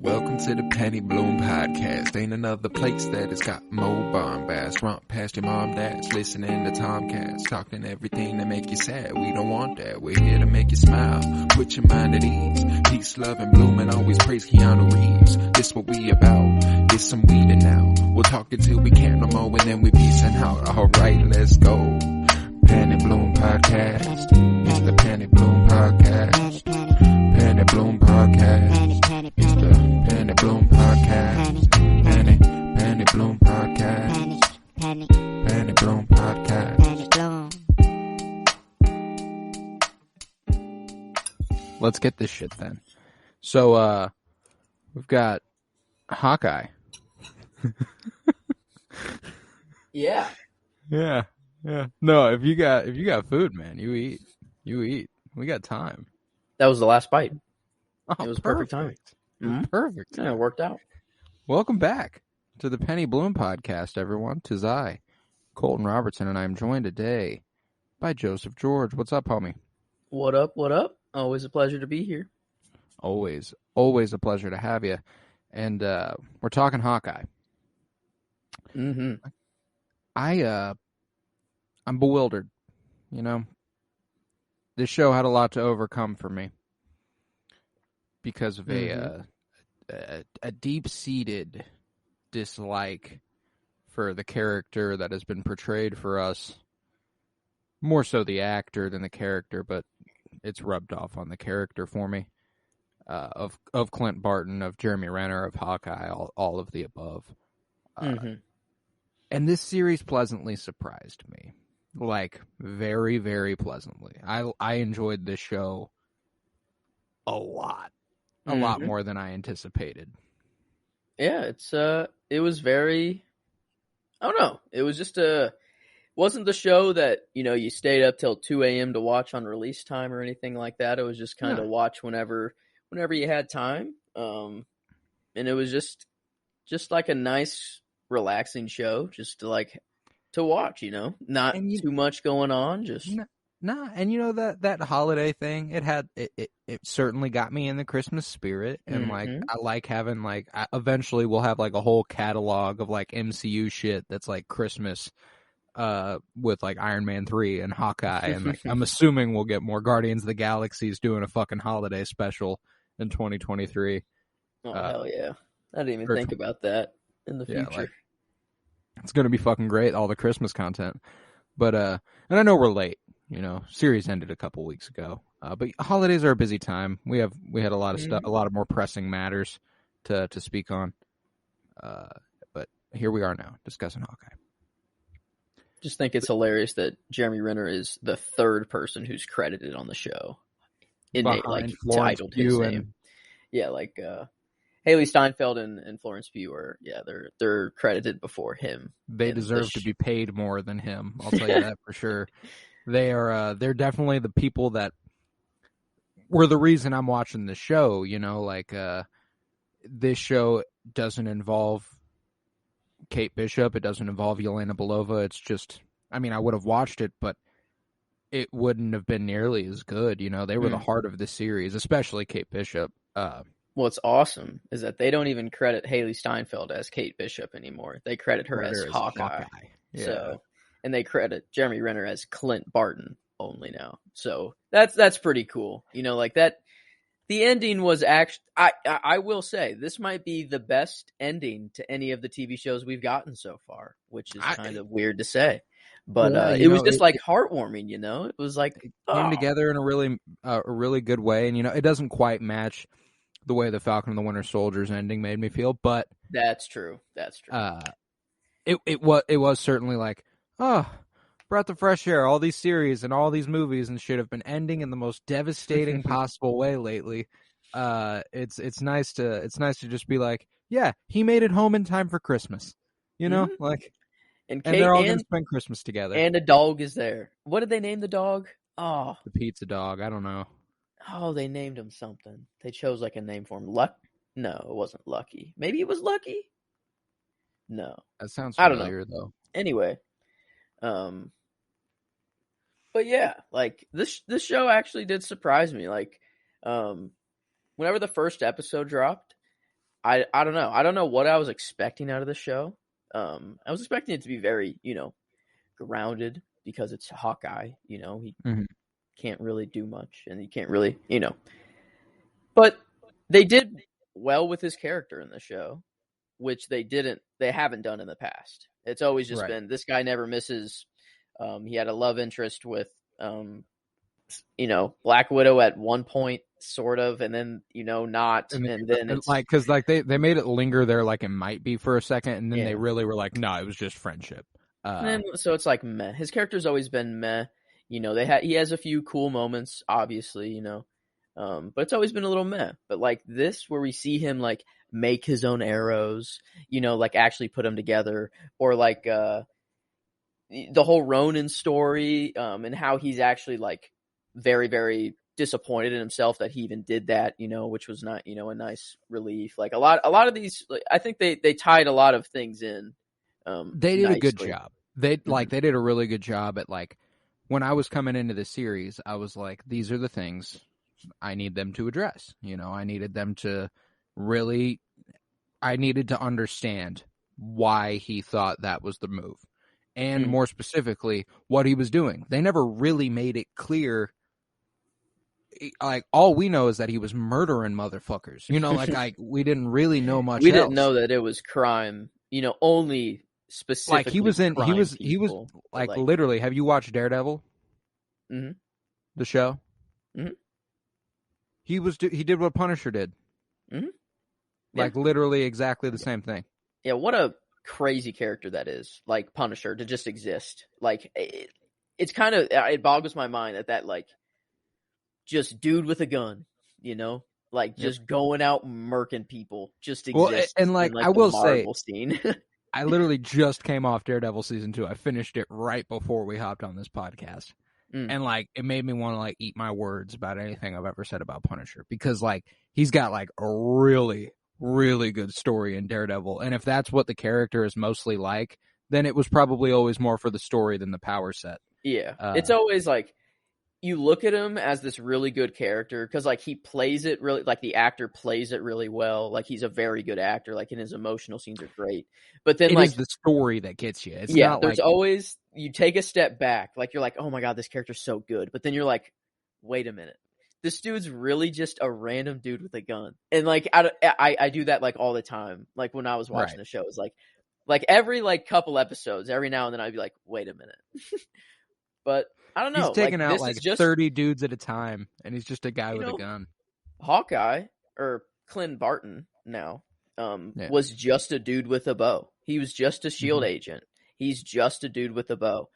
Welcome to the Penny Bloom Podcast. Ain't another place that has got more bombast. Romp past your mom, dad's listening to Tomcats. Talking everything that make you sad. We don't want that. We're here to make you smile. Put your mind at ease. Peace, love, and bloom, and always praise Keanu Reeves. This what we about. This some weeding now. We'll talk until we can't no more, and then we peacing out. Alright, let's go. Penny Bloom Podcast. It's the Penny Bloom Podcast. Penny Bloom Podcast. It's the Penny Bloom Podcast. Penny Bloom Podcast. Penny Bloom Podcast. Let's get this shit then. So, we've got Hawkeye. Yeah. Yeah. No, if you got food, man, you eat. We got time. That was the last bite. Oh, It was perfect timing. Mm-hmm. Perfect. Yeah, it worked out. Welcome back to the Penny Bloom Podcast, everyone. 'Tis I, Colton Robertson, and I'm joined today by Joseph George. What's up, homie? What up? Always a pleasure to be here. Always a pleasure to have you. And we're talking Hawkeye. Mm-hmm. I'm bewildered. You know, this show had a lot to overcome for me because of a deep-seated dislike for the character that has been portrayed for us. More so the actor than the character, but it's rubbed off on the character for me. Of Clint Barton, of Jeremy Renner, of Hawkeye, all of the above. And this series pleasantly surprised me. Like, very, very pleasantly. I enjoyed this show a lot. A lot more than I anticipated. Yeah, it was very, I don't know. It was just wasn't the show that, you stayed up till 2 a.m. to watch on release time or anything like that. It was just kind of watch whenever you had time. And it was just like a nice, relaxing show just to watch, not too much going on. Just Nah, and that holiday thing, it certainly got me in the Christmas spirit, and I like having eventually we'll have a whole catalog of MCU shit that's Christmas, with Iron Man 3 and Hawkeye, and I'm assuming we'll get more Guardians of the Galaxies doing a fucking holiday special in 2023. Oh hell yeah! I didn't even think about that in the future. It's gonna be fucking great, all the Christmas content, but and I know we're late. Series ended a couple weeks ago, but holidays are a busy time. We had a lot of stuff, a lot of more pressing matters to speak on. But here we are now discussing Hawkeye. Just think it's hilarious that Jeremy Renner is the third person who's credited on the show. Titled his name. Yeah, Haley Steinfeld and Florence Pugh are, they're credited before him. They deserve to be paid more than him. I'll tell you that for sure. They're definitely the people that were the reason I'm watching the show. This show doesn't involve Kate Bishop. It doesn't involve Yelena Belova. It's just, I would have watched it, but it wouldn't have been nearly as good. They were the heart of the series, especially Kate Bishop. What's awesome is that they don't even credit Haley Steinfeld as Kate Bishop anymore. They credit her as Hawkeye. Yeah. So, and they credit Jeremy Renner as Clint Barton only now. So that's pretty cool. That. The ending was actually, I will say, this might be the best ending to any of the TV shows we've gotten so far, which is kind of weird to say. But it was just heartwarming, It was it came together in a really good way, and it doesn't quite match the way the Falcon and the Winter Soldier's ending made me feel, but that's true. It was certainly breath of fresh air. All these series and all these movies and shit have been ending in the most devastating possible way lately. It's nice to just be he made it home in time for Christmas. And they're all gonna spend Christmas together. And a dog is there. What did they name the dog? Oh, the pizza dog. I don't know. Oh, they named him something. They chose a name for him. No, it wasn't Lucky. Maybe it was Lucky. No, that sounds familiar though. Anyway, but yeah, this show actually did surprise me. Whenever the first episode dropped, I don't know. I don't know what I was expecting out of the show. I was expecting it to be very, grounded because it's Hawkeye. He Mhm. can't really do much, and he can't really, But they did well with his character in the show, which they haven't done in the past. It's always just Right. been this guy never misses. He had a love interest with, Black Widow at one point, sort of, and then, not. And then it's like, because like they made it linger there like it might be for a second, and then Yeah. they really were like, no, it was just friendship. and then, so it's like meh. His character's always been meh. He has a few cool moments, obviously, but it's always been a little meh. But like this, where we see him like make his own arrows, like actually put them together, or like the whole Ronin story, and how he's actually like very, very disappointed in himself that he even did that, which was not, a nice relief. Like a lot of these, like, I think they tied a lot of things in. They did a good nicely. job. They did a really good job at like, when I was coming into the series, I was like, these are the things I need them to address. I needed them to really, I needed to understand why he thought that was the move. And more specifically, what he was doing. They never really made it clear. Like, all we know is that he was murdering motherfuckers. We didn't really know much We else. didn't know that it was crime, only specifically. Like, he was like, literally, have you watched Daredevil? Mm-hmm. The show? Mm-hmm. He did what Punisher did. Mm-hmm. Like, literally exactly the same thing. Yeah, what a crazy character that is, like Punisher, to just exist. Like, it's kind of, it boggles my mind that like, just dude with a gun, like just going out murking people, just exists. Well, and like in, like, I will the say, Marvel scene. I literally just came off Daredevil season 2. I finished it right before we hopped on this podcast. And like, it made me want to like eat my words about anything I've ever said about Punisher, because like he's got like a really, really good story in Daredevil. And if that's what the character is mostly like, then it was probably always more for the story than the power set. Yeah. It's always like, you look at him as this really good character because like he plays it really, like the actor plays it really well. Like he's a very good actor. Like, and his emotional scenes are great. But then it like is the story that gets you. It's yeah, not there's like, always, you take a step back. Like, you're like, oh my God, this character's so good. But then you're like, wait a minute. This dude's really just a random dude with a gun. And like, I do that like all the time. Like when I was watching the show, it's like every like couple episodes, every now and then I'd be like, wait a minute. But I don't know. He's taking like, out this like is just 30 dudes at a time, and he's just a guy with a gun. Hawkeye, or Clint Barton now, was just a dude with a bow. He was just a S.H.I.E.L.D. agent. He's just a dude with a bow.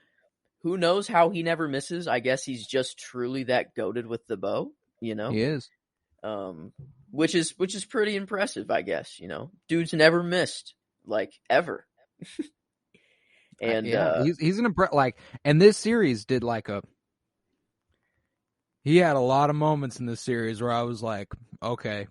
Who knows how he never misses? I guess he's just truly that goated with the bow, He is. Which is pretty impressive, I guess, Dude's never missed, like, ever. And he's an and this series did like he had a lot of moments in this series where I was like, okay,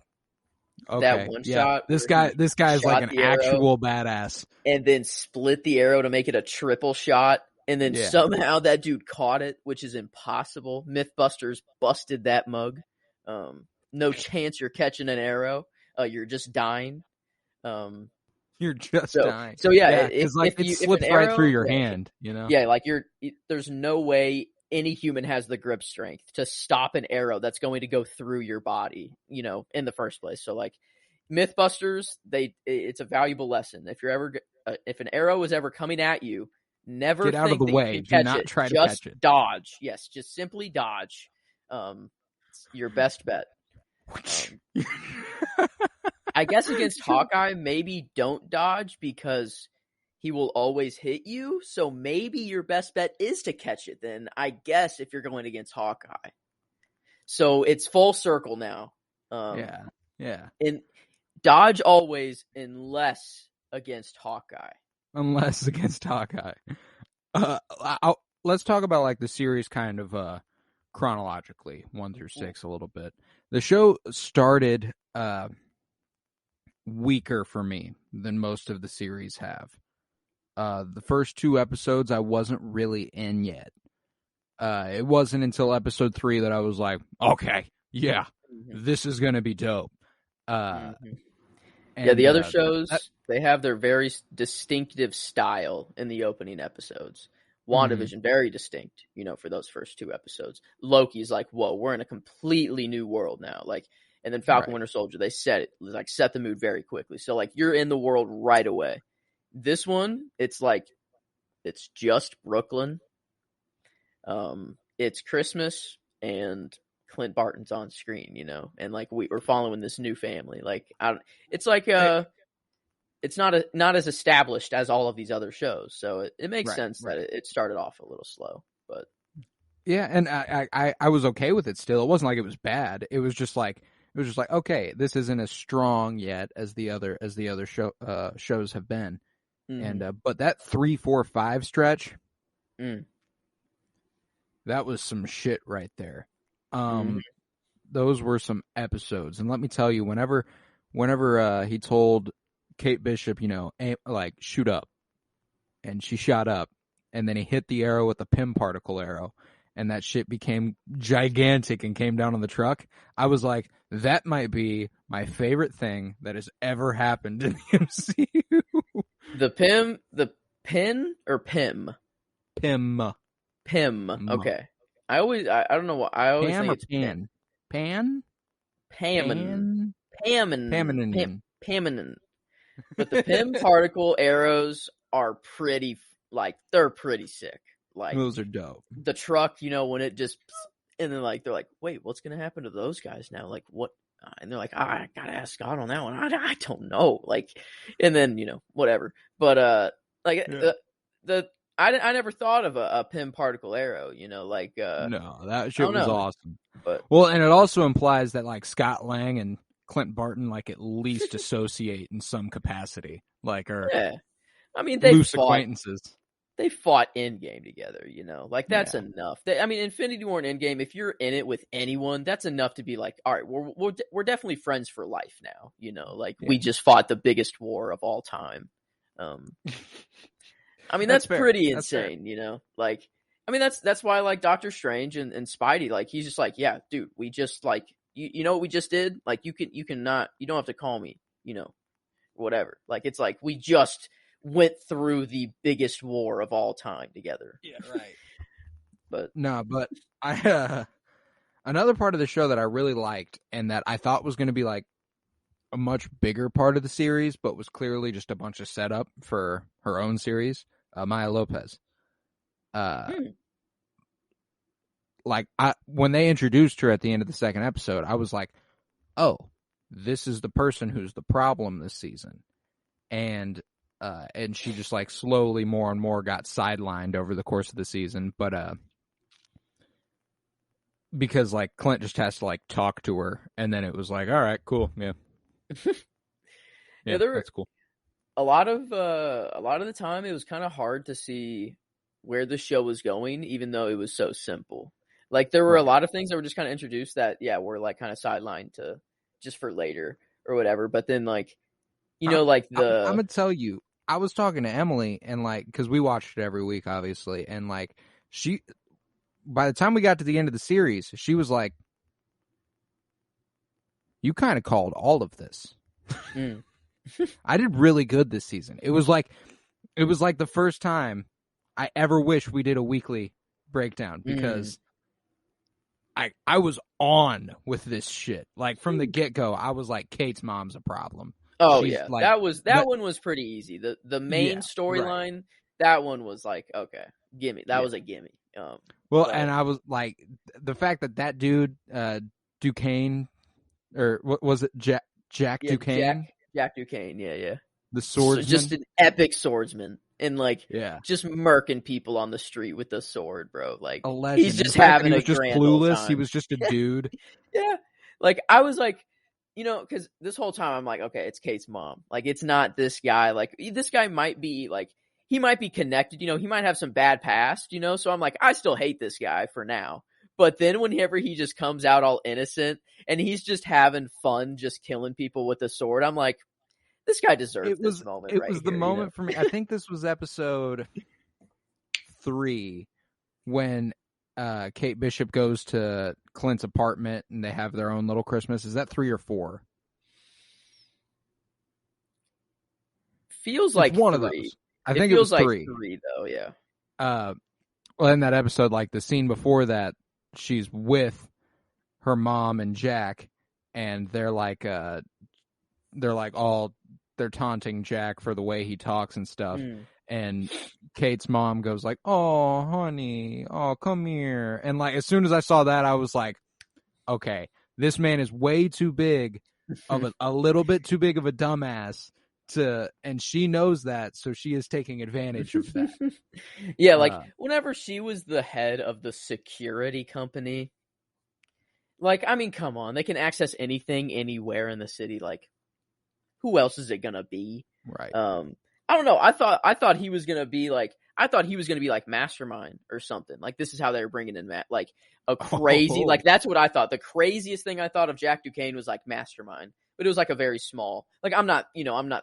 that one shot, this guy's like an actual badass, and then split the arrow to make it a triple shot, and then somehow that dude caught it, which is impossible. Mythbusters busted that mug. No chance you're catching an arrow. You're just dying. You're just dying. So yeah, because like it slips right through your hand, Yeah, like there's no way any human has the grip strength to stop an arrow that's going to go through your body, in the first place. So like Mythbusters, it's a valuable lesson. If you're ever if an arrow is ever coming at you, never get out of the way. Do not try to catch it. Dodge. Yes, just simply dodge. It's your best bet. I guess against Hawkeye, maybe don't dodge because he will always hit you. So maybe your best bet is to catch it then, I guess, if you're going against Hawkeye. So it's full circle now. Yeah. And dodge always unless against Hawkeye. Unless against Hawkeye. Let's talk about like the series kind of chronologically, 1 through 6 a little bit. The show started weaker for me than most of the series have. The first 2 episodes I wasn't really in yet. It wasn't until episode 3 that I was like, okay, yeah, this is going to be dope. And Yeah, And the other shows, they have their very distinctive style in the opening episodes. WandaVision, very distinct, for those first 2 episodes. Loki's like, whoa, we're in a completely new world now. And then Falcon Winter Soldier, they set the mood very quickly. So, you're in the world right away. This one, it's just Brooklyn. It's Christmas and Clint Barton's on screen, and we're following this new family. It's not as established as all of these other shows, so it makes sense that it started off a little slow. But yeah, and I was okay with it still. It wasn't like it was bad. It was just like okay, this isn't as strong yet as the other shows have been. And but that 3, 4, 5 stretch, that was some shit right there. Those were some episodes, and let me tell you, whenever he told Kate Bishop, shoot up, and she shot up, and then he hit the arrow with a Pym particle arrow, and that shit became gigantic and came down on the truck. I was like, that might be my favorite thing that has ever happened in the MCU. The Pin or Pym? Pym. Okay. I don't know what I always think it's Pan. Pan? Paminin. Paminin. But the Pym particle arrows are pretty, they're pretty sick. Those are dope. The truck, when it just, and then they're like, wait, what's gonna happen to those guys now? What? And they're like, I gotta ask God on that one. I don't know. And then whatever. But I never thought of a Pym particle arrow. No, that shit was awesome. But and it also implies that Scott Lang and Clint Barton at least associate in some capacity, yeah. I mean, loose acquaintances. They fought Endgame together, that's enough. Infinity War and Endgame, if you're in it with anyone, that's enough to be all right, we're definitely friends for life now, we just fought the biggest war of all time. That's pretty insane, that's why Doctor Strange and Spidey, he's just yeah, dude, we just you know what we just did? You don't have to call me, whatever. It's we just went through the biggest war of all time together. Yeah, right. But I another part of the show that I really liked and that I thought was going to be a much bigger part of the series, but was clearly just a bunch of setup for her own series, Maya Lopez. When they introduced her at the end of the second episode, I was like, oh, this is the person who's the problem this season. And she just slowly more and more got sidelined over the course of the season. But because Clint just has to talk to her, and then it was all right, cool, yeah. That's cool. A lot of the time it was kind of hard to see where the show was going, even though it was so simple. There were a lot of things that were just kind of introduced that were kind of sidelined to just for later or whatever. But then I'm gonna tell you, I was talking to Emily and because we watched it every week, obviously, and she, by the time we got to the end of the series, she was like, "You kind of called all of this." I did really good this season. It was the first time I ever wish we did a weekly breakdown because I was on with this shit. From the get-go, I was like, Kate's mom's a problem. Oh, she's that one was pretty easy. The main storyline, that one was okay, gimme. That was a gimme. And I was the fact that dude, Duquesne, or what was it, Jack Duquesne? Jack Duquesne, yeah. The swordsman. Just an epic swordsman. And just murking people on the street with the sword, bro. A legend. He's just having a grand clueless. Time. He was just a dude. Yeah. I was because this whole time I'm okay, it's Kate's mom. It's not this guy. This guy might be he might be connected. He might have some bad past. So I'm I still hate this guy for now. But then whenever he just comes out all innocent and he's just having fun, just killing people with a sword, I'm this guy deserves this moment. It was the moment for me. I think this was episode 3 when Kate Bishop goes to Clint's apartment and they have their own little Christmas. Is that 3 or 4? feels like one of three. those. I think it was like three. Three though, yeah. Well, in that episode, like the scene before that, she's with her mom and Jack, and they're taunting Jack for the way he talks and stuff. And Kate's mom goes like, "Oh, honey, oh, come here." And like, as soon as I saw that, I was like, okay, this man is way too big of a little bit too big of a dumbass and she knows that, so she is taking advantage of that. Yeah, like whenever she was the head of the security company, like, I mean, come on, they can access anything anywhere in the city. Like, who else is it gonna be? Right. I don't know. I thought he was gonna be like Mastermind or something. Like, this is how they were bringing in like a crazy. Like, that's what I thought. The craziest thing I thought of Jack Duquesne was like Mastermind, but it was like a very small. Like, I'm not.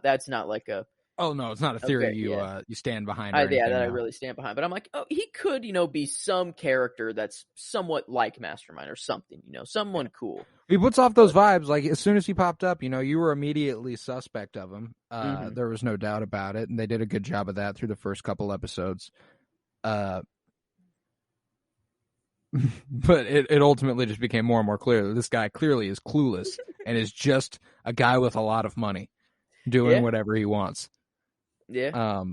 That's not like a. Oh no, it's not a theory you stand behind. That I really stand behind. But I'm like, oh, he could, be some character that's somewhat like Mastermind or something. Someone cool. He puts off those vibes. Like, as soon as he popped up, you were immediately suspect of him. There was no doubt about it, and they did a good job of that through the first couple episodes. But it ultimately just became more and more clear that this guy clearly is clueless and is just a guy with a lot of money doing whatever he wants. Yeah.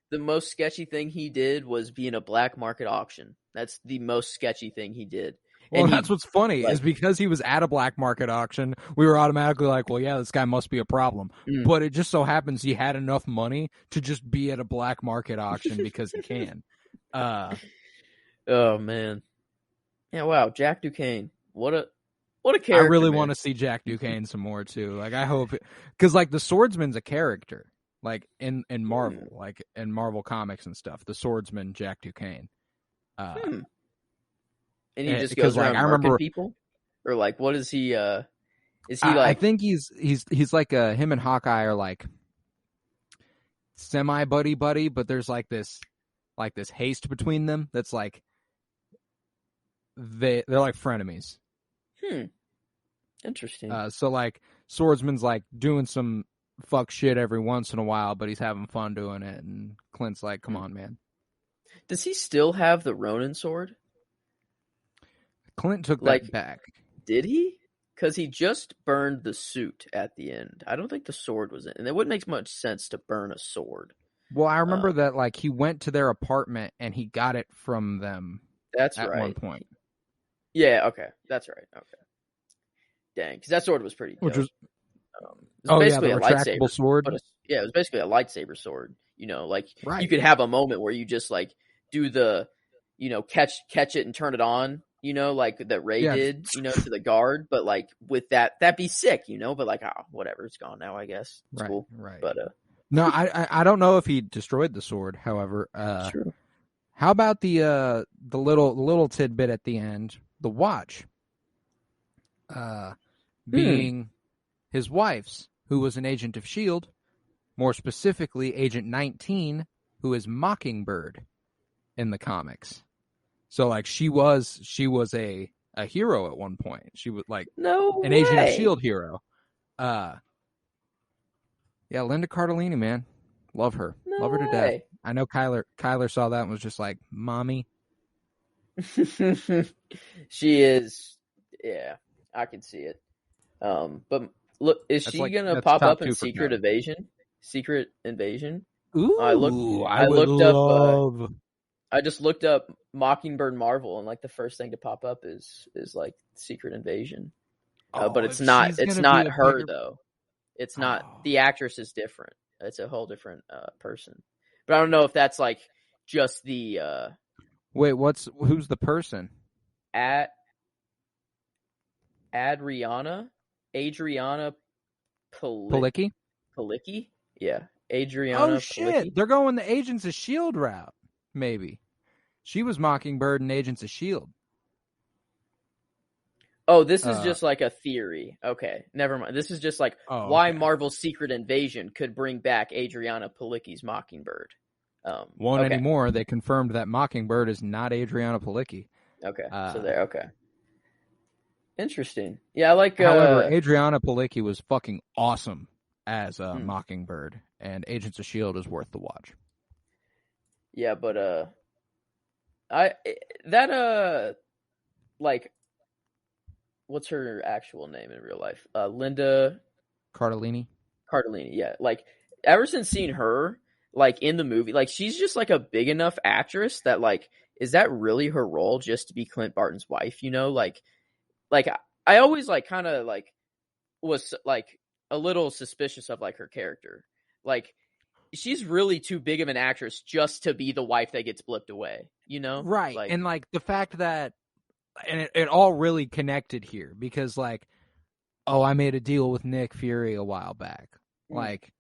The most sketchy thing he did was be in a black market auction. That's the most sketchy thing he did. Well, and that's what's funny is because he was at a black market auction, we were automatically like, well, yeah, this guy must be a problem. But it just so happens he had enough money to just be at a black market auction because he can. Oh, man. Yeah, wow. Jack Duquesne. What a character. I really want to see Jack Duquesne some more, too. Like, I hope, because, like, the swordsman's a character. Like in Marvel, like in Marvel comics and stuff, the swordsman Jack Duquesne. And he just goes around murking people, or like, what is he? Is he like? I think he's like him and Hawkeye are like semi buddy, but there's like this haste between them that's like they're like frenemies. Interesting. So like swordsman's like doing some fuck shit every once in a while, but he's having fun doing it, and Clint's like, come on, man. Does he still have the Ronin sword? Clint took that back. Did he? Because he just burned the suit at the end. I don't think the sword was in, and it wouldn't make much sense to burn a sword. Well, I remember that like he went to their apartment and he got it from them. That's at right. one point. Yeah. Okay. That's right. Okay. Dang, because that sword was pretty dope. Which was basically the retractable sword. It was basically a lightsaber sword. Like you could have a moment where you just like do the, catch it and turn it on. Like that Ray did. To the guard. But like with that'd be sick. But like, whatever, it's gone now. I guess it's cool. Right. But no, I don't know if he destroyed the sword. However, true. How about the little tidbit at the end, the watch, being his wife's, who was an agent of S.H.I.E.L.D., more specifically Agent 19, who is Mockingbird in the comics. So, like, she was a hero at one point. She was, like, an Agent of S.H.I.E.L.D. hero. Yeah, Linda Cardellini, man. Love her. Love her to death. I know Kyler saw that and was just like, Mommy. She is, yeah, I can see it. But look, is she gonna pop up in Secret Invasion? Secret Invasion? Ooh, I just looked up Mockingbird Marvel, and like the first thing to pop up is like Secret Invasion. But it's not her though. It's not. The actress is different. It's a whole different person. But I don't know if that's like just the. Wait, who's the person? Adriana Palicki? Palicki? Yeah. Adriana Oh, shit. Palicki. They're going the Agents of S.H.I.E.L.D. route, maybe. She was Mockingbird in Agents of S.H.I.E.L.D. Oh, this is just like a theory. Okay, never mind. This is just like why Marvel's Secret Invasion could bring back Adriana Palicki's Mockingbird. Anymore. They confirmed that Mockingbird is not Adriana Palicki. Okay, so there. Okay. Interesting. Yeah, I like. However, Adriana Palicki was fucking awesome as Mockingbird, and Agents of S.H.I.E.L.D. is worth the watch. Yeah, but what's her actual name in real life? Linda Cardellini. Cardellini. Yeah, like ever since seeing her like in the movie, like she's just like a big enough actress that like, is that really her role just to be Clint Barton's wife? You know, like I always like kind of like was like a little suspicious of like her character. Like she's really too big of an actress just to be the wife that gets blipped away, you know? Right. Like, And like the fact that, and it all really connected here because like, oh, I made a deal with Nick Fury a while back. Like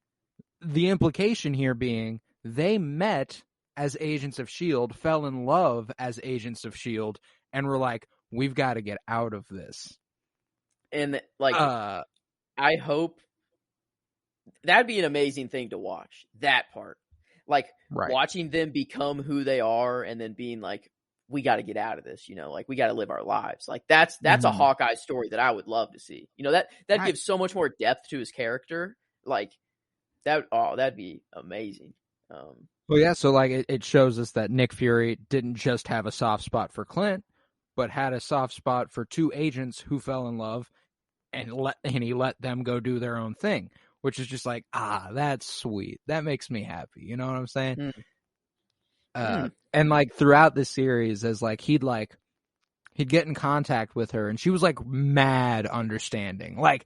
the implication here being they met as Agents of S.H.I.E.L.D., fell in love as Agents of S.H.I.E.L.D., and were like, we've got to get out of this. and like, I hope that'd be an amazing thing to watch. That part, like watching them become who they are, and then being like, we got to get out of this. You know, like we got to live our lives. Like that's a Hawkeye story that I would love to see. You know, that gives so much more depth to his character. Like that'd be amazing. Well, yeah. So like, it shows us that Nick Fury didn't just have a soft spot for Clint, but had a soft spot for two agents who fell in love, and he let them go do their own thing, which is just like, that's sweet. That makes me happy. You know what I'm saying? And like throughout the series, as like he'd get in contact with her, and she was like mad understanding, like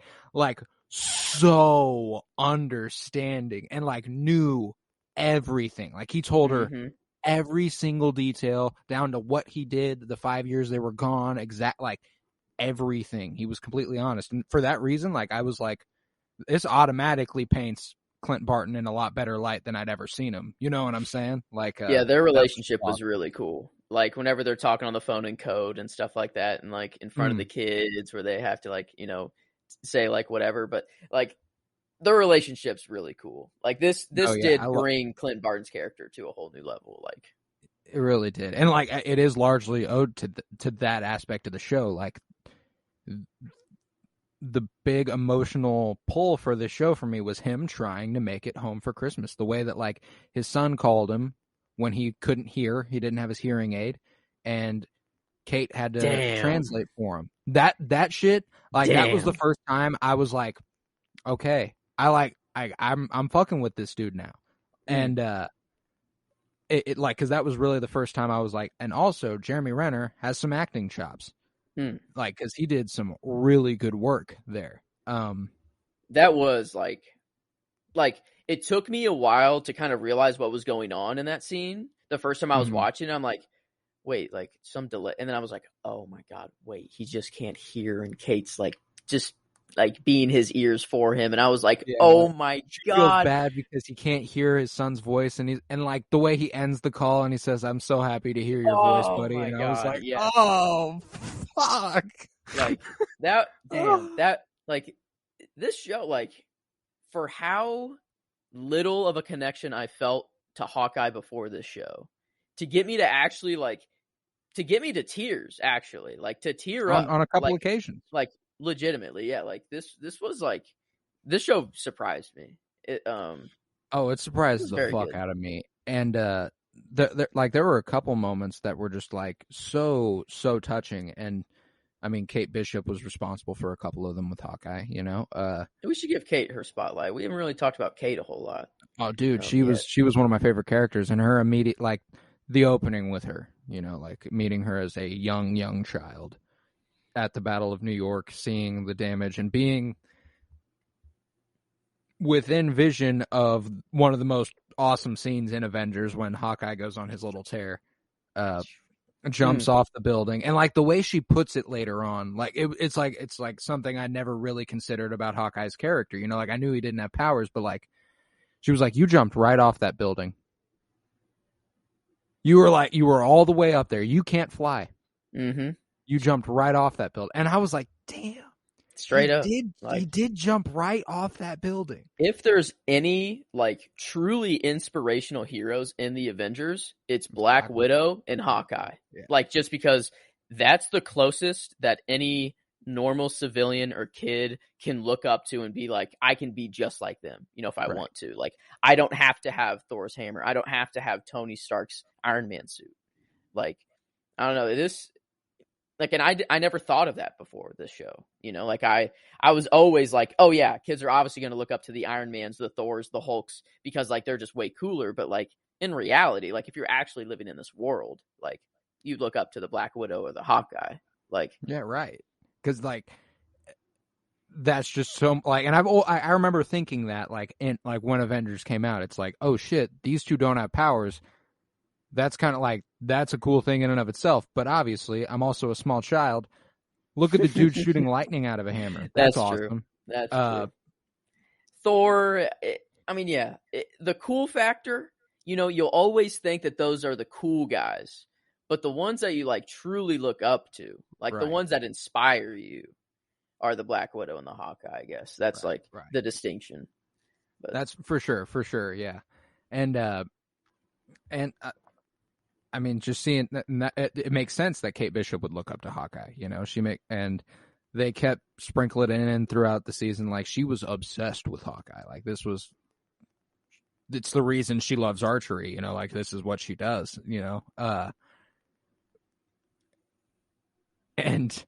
so understanding, and like knew everything. Like he told her every single detail down to what he did the 5 years they were gone, like everything. He was completely honest, and for that reason, like I was like, this automatically paints Clint Barton in a lot better light than I'd ever seen him. You know what I'm saying? Like, yeah, their relationship was really cool. Like whenever they're talking on the phone in code and stuff like that, and like in front of the kids where they have to like, you know, say like whatever, but like their relationship's really cool. Like this did bring Clint Barton's character to a whole new level. Like it really did. And like it is largely owed to that aspect of the show. Like the big emotional pull for this show for me was him trying to make it home for Christmas. The way that like his son called him when he couldn't hear, he didn't have his hearing aid, and Kate had to translate for him. That shit, like that was the first time I was like, okay, I'm fucking with this dude now. And it like, cause that was really the first time I was like, and also Jeremy Renner has some acting chops. Like, cause he did some really good work there. That was like it took me a while to kind of realize what was going on in that scene. The first time I was watching, I'm like, wait, like some delay. And then I was like, oh my God, wait, he just can't hear. And Kate's like, just like being his ears for him. And I was like, oh my God. Feels bad because he can't hear his son's voice. And like the way he ends the call and he says, I'm so happy to hear your voice, buddy. And I was like, oh, fuck. Like that, that, like this show, like for how little of a connection I felt to Hawkeye before this show, to get me to actually to get me to tears, actually, like to tear up on a couple occasions, like legitimately, yeah. Like this was like, this show surprised me. It it surprised the fuck out of me. And there were a couple moments that were just like so touching. And I mean, Kate Bishop was responsible for a couple of them with Hawkeye, you know. We should give Kate her spotlight. We haven't really talked about Kate a whole lot. Oh, dude, she was one of my favorite characters, and her immediate, like the opening with her, you know, like meeting her as a young child at the Battle of New York, seeing the damage and being within vision of one of the most awesome scenes in Avengers when Hawkeye goes on his little tear. Jumps off the building, and like the way she puts it later on, like it's like something I never really considered about Hawkeye's character. You know, like I knew he didn't have powers, but like she was like, you jumped right off that building. You were all the way up there. You can't fly. You jumped right off that building, and I was like, damn. Straight up. He did jump right off that building. If there's any like truly inspirational heroes in the Avengers, it's Black Widow and Hawkeye. Yeah. Like just because that's the closest that any normal civilian or kid can look up to and be like, I can be just like them, if I want to. Like, I don't have to have Thor's hammer. I don't have to have Tony Stark's Iron Man suit. Like, I don't know. Like, and I never thought of that before this show. Like I was always like, oh yeah, kids are obviously going to look up to the Iron Mans, the Thors, the Hulks, because like they're just way cooler. But like in reality, like if you're actually living in this world, like you look up to the Black Widow or the Hawkeye. Like, yeah, right. Because like that's just so like, and I remember thinking that like when Avengers came out, it's like, oh shit, these two don't have powers. That's kind of like, that's a cool thing in and of itself. But obviously, I'm also a small child. Look at the dude shooting lightning out of a hammer. That's awesome. True. That's true. Thor, the cool factor, you'll always think that those are the cool guys. But the ones that you like truly look up to, like the ones that inspire you, are the Black Widow and the Hawkeye, I guess. That's the distinction. But that's for sure, yeah. And I mean, just seeing that, it makes sense that Kate Bishop would look up to Hawkeye. And they kept sprinkling it in throughout the season. Like, she was obsessed with Hawkeye. Like, it's the reason she loves archery. Like, this is what she does. And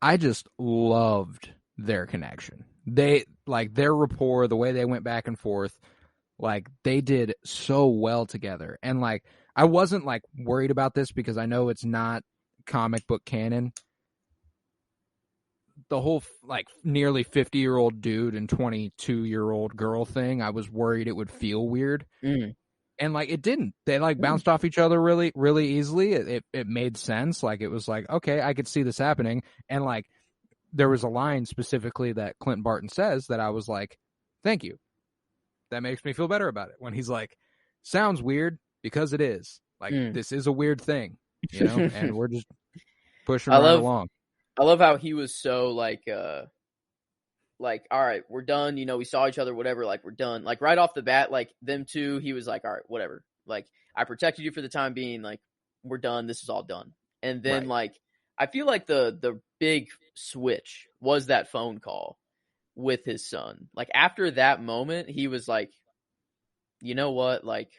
I just loved their connection. They like their rapport, the way they went back and forth. Like, they did so well together. And like, I wasn't like worried about this because I know it's not comic book canon. The whole like nearly 50-year-old dude and 22-year-old girl thing, I was worried it would feel weird. And like, it didn't. They like bounced off each other really, really easily. It made sense. Like, it was like, okay, I could see this happening. And like, there was a line specifically that Clint Barton says that I was like, thank you. That makes me feel better about it. When he's like, sounds weird because it is. Like, this is a weird thing, and we're just pushing along. I love how he was so like, all right, we're done. We saw each other, whatever. Like, we're done. Like, right off the bat, like them two, he was like, all right, whatever. Like, I protected you for the time being. Like, we're done. This is all done. And then like, I feel like the big switch was that phone call with his son. Like, after that moment, he was like, you know what? Like,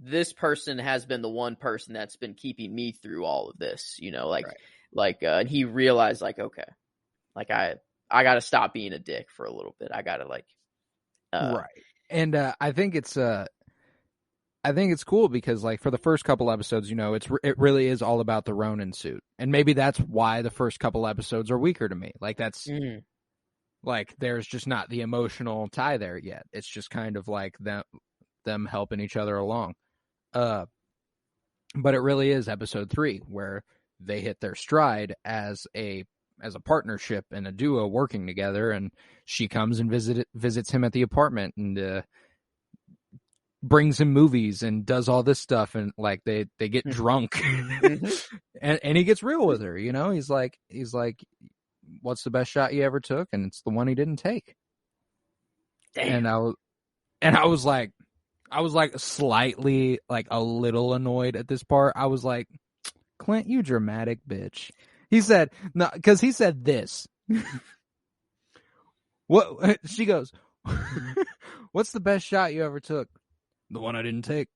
this person has been the one person that's been keeping me through all of this, and he realized like, okay, like I got to stop being a dick for a little bit. I got to like, right. And I think it's cool because like for the first couple episodes, it really is all about the Ronin suit. And maybe that's why the first couple episodes are weaker to me. Like, that's like, there's just not the emotional tie there yet. It's just kind of like them helping each other along. But it really is episode 3 where they hit their stride as a partnership and a duo working together, and she comes and visits him at the apartment and brings him movies and does all this stuff, and like they get drunk and he gets real with her. He's like, what's the best shot you ever took? And it's the one he didn't take. Damn. And I was like slightly, like, a little annoyed at this part. I was like, Clint, you dramatic bitch. He said, no, because he said this. What? She goes, what's the best shot you ever took? The one I didn't take.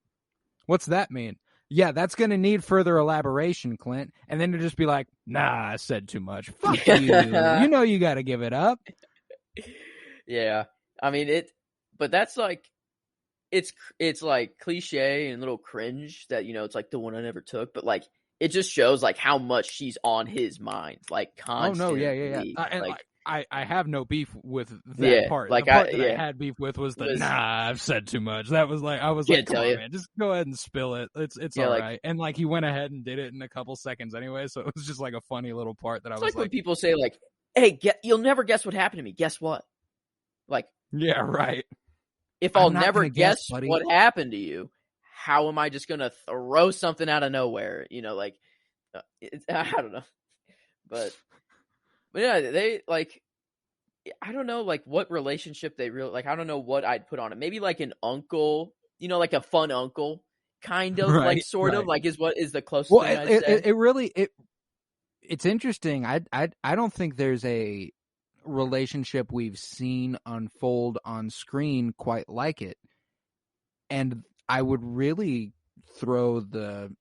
What's that mean? Yeah, that's going to need further elaboration, Clint. And then to just be like, nah, I said too much. Fuck you. You got to give it up. Yeah. I mean, but that's like, it's like cliche and a little cringe that, it's like the one I never took, but like, it just shows like how much she's on his mind, like constantly. Oh no, yeah. And like, I have no beef with that part. Like, the part that I had beef with was I've said too much. That was like, I was like, come on, man, just go ahead and spill it. It's all right. And like, he went ahead and did it in a couple seconds anyway, so it was just like a funny little part that I was like, when people say like, hey, you'll never guess what happened to me. Guess what? Like, yeah, right. If I'll never guess what happened to you, how am I just going to throw something out of nowhere? Like, I don't know. But yeah, they like, I don't know, like what relationship they really, like, I don't know what I'd put on it. Maybe like an uncle, like a fun uncle kind of, like sort of like is what is the closest thing I'd say. it's interesting. I don't think there's a relationship we've seen unfold on screen quite like it. And I would really throw the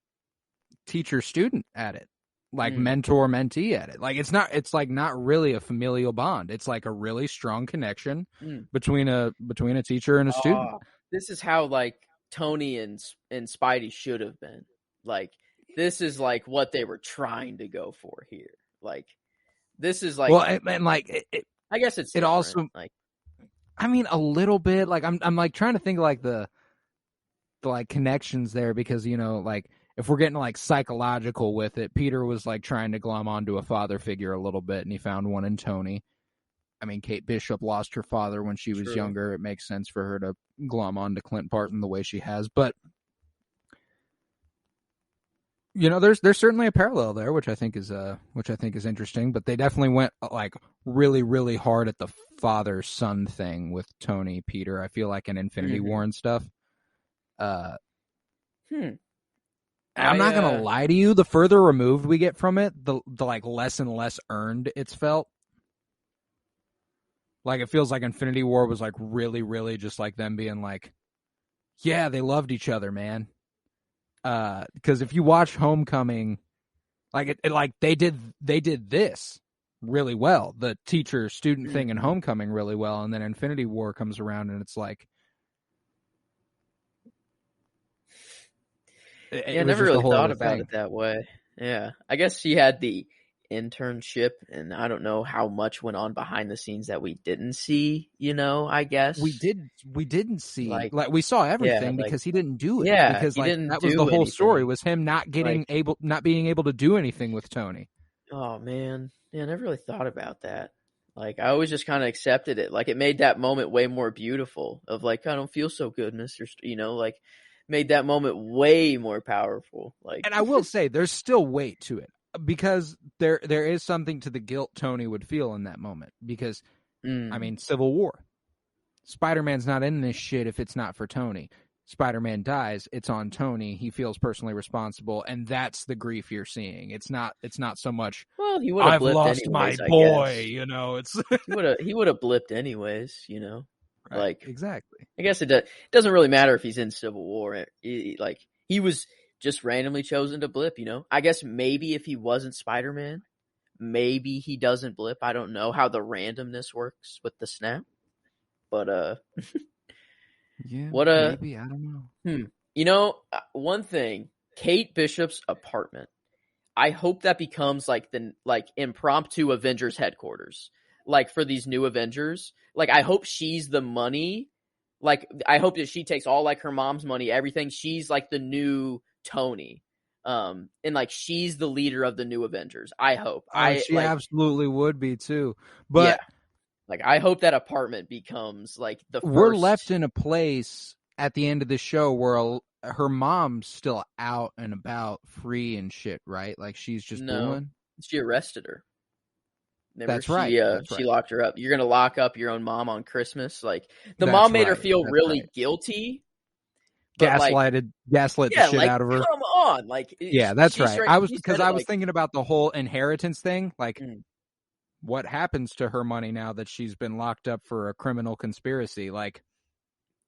teacher student at it, like mentor mentee at it. Like it's like not really a familial bond. It's like a really strong connection between a teacher and a student. This is how like Tony and Spidey should have been. Like this is like what they were trying to go for here. Like this is like, well, and like I guess it's it different. also, like, I mean, a little bit. Like I'm like trying to think of like the like connections there, because you know, like if we're getting like psychological with it, Peter was like trying to glom onto a father figure a little bit, and he found one in Tony. I mean, Kate Bishop lost her father when she was younger. It makes sense for her to glom onto Clint Barton the way she has, but you know, there's certainly a parallel there, which I think is interesting. But they definitely went like really, really hard at the father-son thing with Tony, Peter. I feel like in Infinity War and stuff. I'm not gonna lie to you. The further removed we get from it, the like less and less earned it's felt. Like it feels like Infinity War was like really, really just like them being like, yeah, they loved each other, man. Because if you watch Homecoming, like it like they did this really well, the teacher student thing in Homecoming really well, and then Infinity War comes around and it's like, I never really thought about it that way. Yeah, I guess she had the internship, and I don't know how much went on behind the scenes that we didn't see. You know, I guess we didn't see like we saw everything because he didn't do it. Yeah, because like that was the whole story, was him not being able to do anything with Tony. Oh man, yeah, I never really thought about that. Like I always just kind of accepted it. Like it made that moment way more beautiful. Of like, I don't feel so good, Mister. You know, like made that moment way more powerful. Like, and I will say, there's still weight to it, because there is something to the guilt Tony would feel in that moment. Because I mean, Civil War, Spider-Man's not in this shit if it's not for Tony. Spider-Man dies, it's on Tony. He feels personally responsible, and that's the grief you're seeing. It's not so much, well, he would have blipped lost anyways, my boy, you know. It's he would have blipped anyways, you know. Right, like exactly. I guess it doesn't really matter if he's in Civil War. Like he was just randomly chosen to blip, you know. I guess maybe if he wasn't Spider-Man, maybe he doesn't blip. I don't know how the randomness works with the snap, but yeah, maybe, I don't know. You know, one thing, Kate Bishop's apartment. I hope that becomes like the impromptu Avengers headquarters. Like for these new Avengers, like I hope she's the money. Like I hope that she takes all like her mom's money, everything. She's like the new Tony, and like she's the leader of the new Avengers. I hope. She absolutely would be too. But yeah, like I hope that apartment becomes like the first. We're left in a place at the end of the show where her mom's still out and about, free and shit, right? Like she's just doing. She arrested her. That's right. She locked her up. You're gonna lock up your own mom on Christmas? Like the mom made her feel really guilty. Gaslit the shit out of her. Come on, like yeah, that's right. I was thinking about the whole inheritance thing. Like, what happens to her money now that she's been locked up for a criminal conspiracy? Like,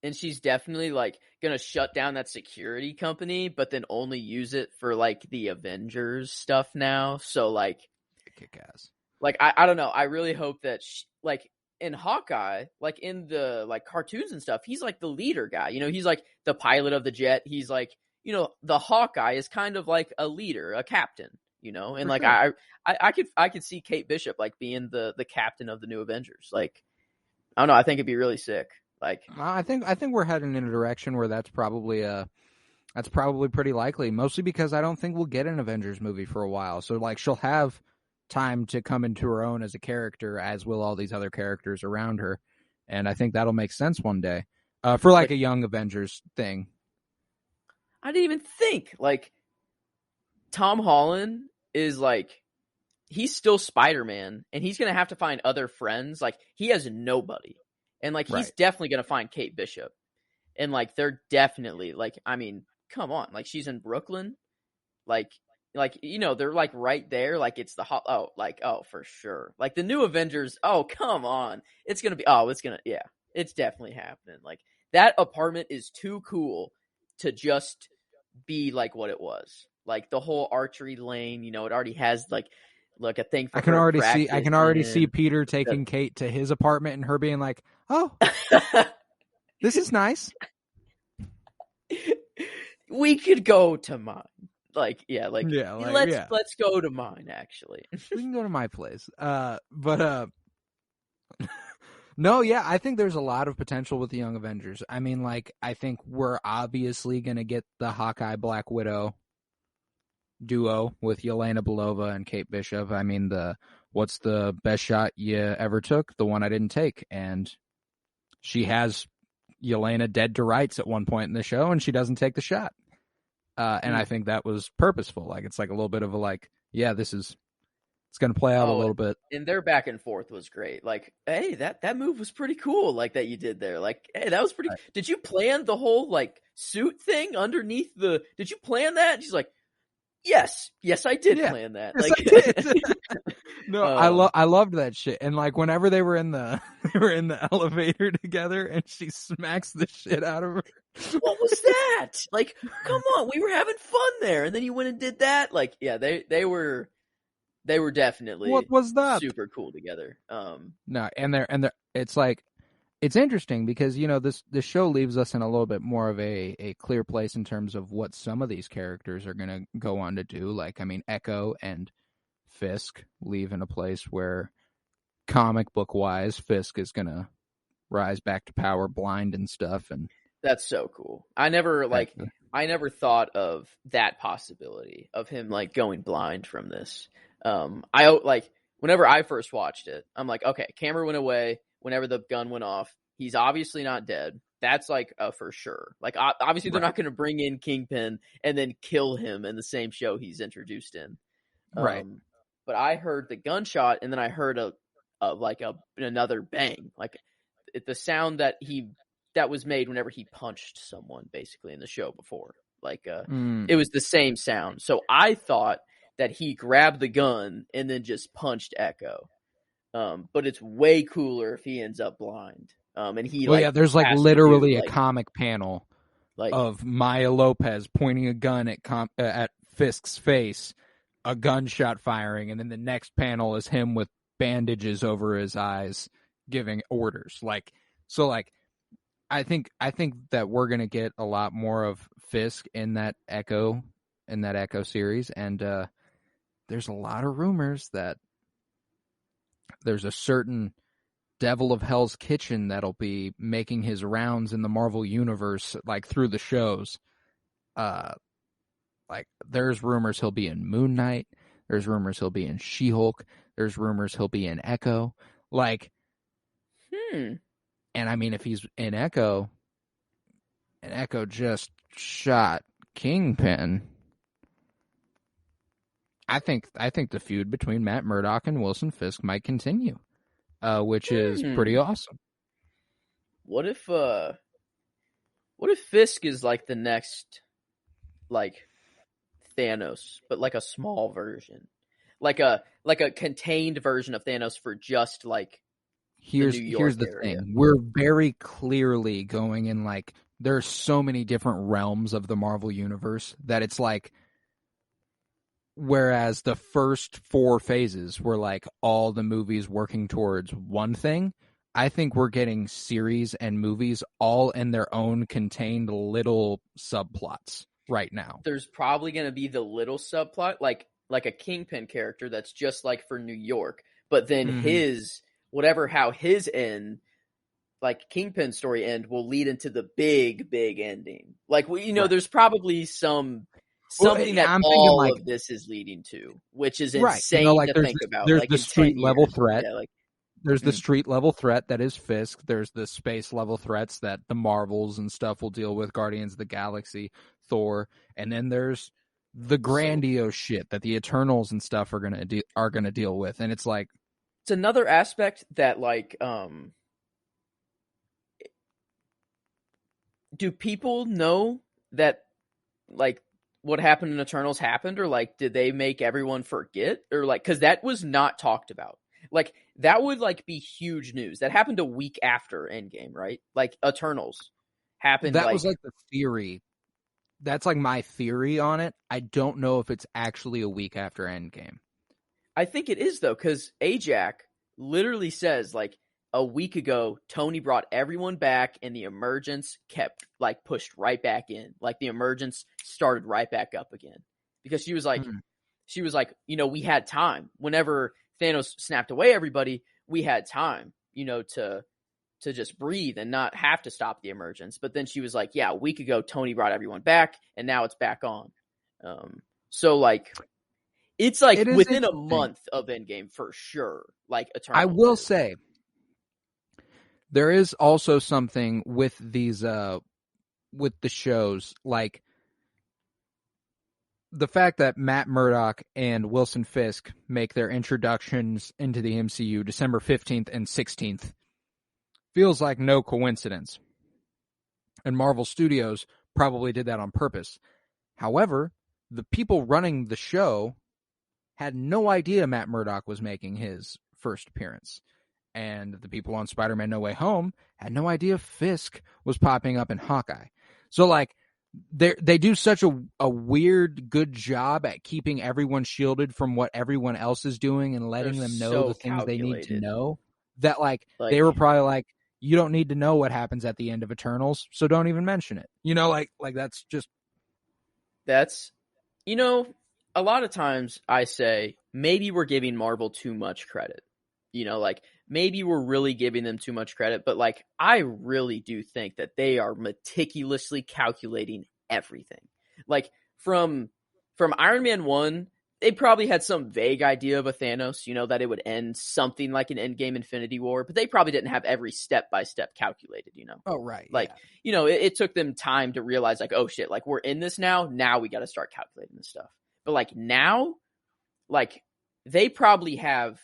and she's definitely like gonna shut down that security company, but then only use it for like the Avengers stuff now. So like, kick ass. Like I don't know. I really hope that like in Hawkeye, like in the like cartoons and stuff, he's like the leader guy. You know, he's like the pilot of the jet. He's like, you know, the Hawkeye is kind of like a leader, a captain. You know, and like sure. I could see Kate Bishop like being the captain of the new Avengers. Like I don't know. I think it'd be really sick. Like I think we're heading in a direction where that's probably pretty likely. Mostly because I don't think we'll get an Avengers movie for a while. So like she'll have time to come into her own as a character, as will all these other characters around her, and I think that'll make sense one day for like a young Avengers thing. I didn't even think like Tom Holland is like he's still Spider-Man, and he's gonna have to find other friends. Like he has nobody, and like he's definitely gonna find Kate Bishop, and like they're definitely like, I mean, come on, like she's in Brooklyn, like like, you know, they're like right there. Like it's for sure. Like the new Avengers. Oh, come on. It's going to be, yeah, it's definitely happening. Like that apartment is too cool to just be like what it was. Like the whole archery lane, you know, it already has like a thing for I can her already practice. I can already see Peter taking Kate to his apartment and her being like, "Oh, this is nice. We could go to mine." Like, yeah, like, Yeah, let's go to mine, actually. We can go to my place. No, yeah, I think there's a lot of potential with the Young Avengers. I mean, like, I think we're obviously going to get the Hawkeye Black Widow duo with Yelena Belova and Kate Bishop. I mean, what's the best shot you ever took? The one I didn't take. And she has Yelena dead to rights at one point in the show, and she doesn't take the shot. And I think that was purposeful. Like, it's like a little bit of a, like, yeah, it's going to play out a little bit. And their back and forth was great. Like, hey, that move was pretty cool. Like that you did there. Like, hey, that was pretty. Right. Did you plan the whole like suit thing underneath did you plan that? And she's like, yes, I did plan that. Yes, like, I did. No, I loved that shit. And like whenever they were in the elevator together, and she smacks the shit out of her. What was that? Like, come on, we were having fun there, and then you went and did that. Like, yeah, they were definitely what was that? Super cool together. No, and it's like it's interesting because, you know, this show leaves us in a little bit more of a clear place in terms of what some of these characters are going to go on to do. Like, I mean, Echo and Fisk leave in a place where, comic book wise, Fisk is going to rise back to power blind and stuff. And that's so cool. I never thought of that possibility of him like going blind from this. Whenever I first watched it, I'm like, okay, camera went away whenever the gun went off. He's obviously not dead. That's like for sure. Like obviously they're not going to bring in Kingpin and then kill him in the same show he's introduced in. Right. But I heard the gunshot, and then I heard another bang, like the sound that was made whenever he punched someone, basically in the show before. Like it was the same sound. So I thought that he grabbed the gun and then just punched Echo. But it's way cooler if he ends up blind. And he there's like literally a comic panel of Maya Lopez pointing a gun at Fisk's face, a gunshot firing, and then the next panel is him with bandages over his eyes giving orders. I think that we're gonna get a lot more of Fisk in that Echo series, and there's a lot of rumors that there's a certain devil of Hell's Kitchen that'll be making his rounds in the Marvel universe, like through the shows. Like there's rumors he'll be in Moon Knight. There's rumors he'll be in She-Hulk. There's rumors he'll be in Echo. Like, and I mean, if he's in Echo, and Echo just shot Kingpin, I think the feud between Matt Murdock and Wilson Fisk might continue, which is pretty awesome. What if Fisk is like the next, like, Thanos, but like a small version, like a contained version of Thanos for just like here's the area. thing. We're very clearly going in, like, there's so many different realms of the Marvel universe that it's like, whereas the first 4 phases were like all the movies working towards one thing, I think we're getting series and movies all in their own contained little subplots right now. There's probably going to be the little subplot, like a Kingpin character that's just like for New York, but then how his end, like Kingpin story end, will lead into the big ending. Like, there's probably something that all of this is leading to, which is insane to think about. There's like the street level threat. Yeah, there's the street level threat that is Fisk. There's the space level threats that the Marvels and stuff will deal with, Guardians of the Galaxy, Thor, and then there's the grandiose shit that the Eternals and stuff are gonna deal with. And it's like, it's another aspect that, like, do people know that, like, what happened in Eternals happened, or like did they make everyone forget, or like because that was not talked about. Like that would like be huge news. That happened a week after Endgame, right? Like Eternals happened. That like, was like the theory. That's like my theory on it. I don't know if it's actually a week after Endgame. I think it is though, because Ajak literally says like a week ago, Tony brought everyone back, and the emergence kept like pushed right back in. Like the emergence started right back up again because she was like, we had time. Whenever Thanos snapped away everybody, we had time, to just breathe and not have to stop the emergence. But then she was like, yeah, a week ago, Tony brought everyone back, and now it's back on. So like, it's like It is within a month of Endgame for sure. Like Eternals. I will say, there is also something with these, with the shows, like the fact that Matt Murdock and Wilson Fisk make their introductions into the MCU December 15th and 16th feels like no coincidence. And Marvel Studios probably did that on purpose. However, the people running the show had no idea Matt Murdock was making his first appearance. And the people on Spider-Man No Way Home had no idea Fisk was popping up in Hawkeye. So, like, they do such a weird, good job at keeping everyone shielded from what everyone else is doing and letting them know the things they need to know, that, like, they were probably like, you don't need to know what happens at the end of Eternals, so don't even mention it. Like that's just... That's, a lot of times I say, maybe we're giving Marvel too much credit. Like, maybe we're really giving them too much credit, but like, I really do think that they are meticulously calculating everything. Like from Iron Man 1, they probably had some vague idea of a Thanos, that it would end something like an Endgame Infinity War, but they probably didn't have every step-by-step calculated, Oh, right. Like, it took them time to realize like, oh shit, like we're in this now we got to start calculating this stuff. But like now, like they probably have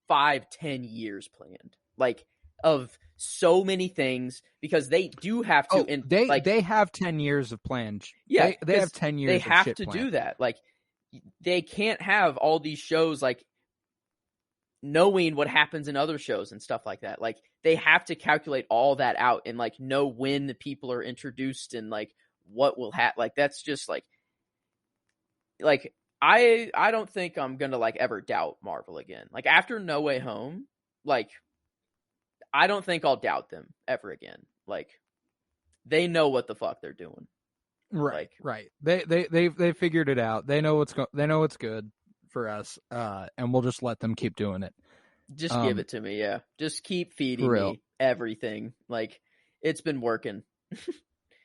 5-10 years planned, like of so many things, because they do have to. They have 10 years of plans. Yeah, they have 10 years. They of have shit to planned. do that. Like they can't have all these shows like knowing what happens in other shows and stuff like that. Like they have to calculate all that out and like know when the people are introduced and like what will happen. Like that's just like I don't think I'm gonna like ever doubt Marvel again. Like after No Way Home, like I don't think I'll doubt them ever again. Like they know what the fuck they're doing. Right, right. They figured it out. They know what's good for us, and we'll just let them keep doing it. Just give it to me, yeah. Just keep feeding me everything. Like it's been working.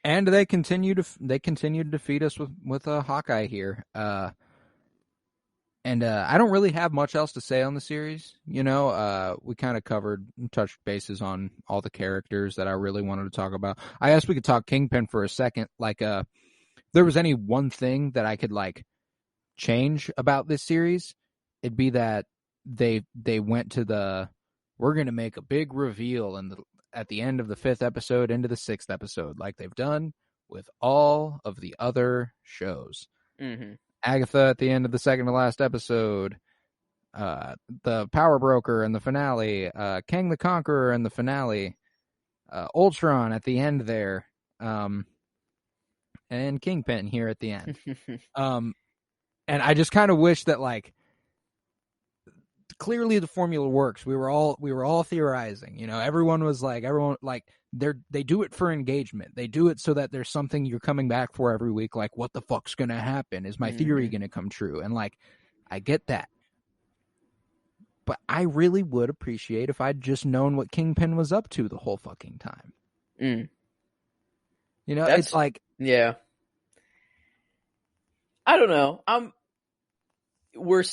And they continued to feed us with a Hawkeye here. And I don't really have much else to say on the series. We kind of touched bases on all the characters that I really wanted to talk about. I guess we could talk Kingpin for a second. Like, if there was any one thing that I could like change about this series, it'd be that they went to we're going to make a big reveal at the end of the 5th episode into the 6th episode, like they've done with all of the other shows. Mm-hmm. Agatha at the end of the 2nd to last episode, the Power Broker in the finale, Kang the Conqueror in the finale, Ultron at the end there, and Kingpin here at the end. And I just kind of wish that like clearly the formula works. We were all theorizing. Everyone they do it for engagement. They do it so that there's something you're coming back for every week. Like, what the fuck's gonna happen? Is my theory gonna come true? And like, I get that, but I really would appreciate if I'd just known what Kingpin was up to the whole fucking time. It's like, yeah. I don't know. We're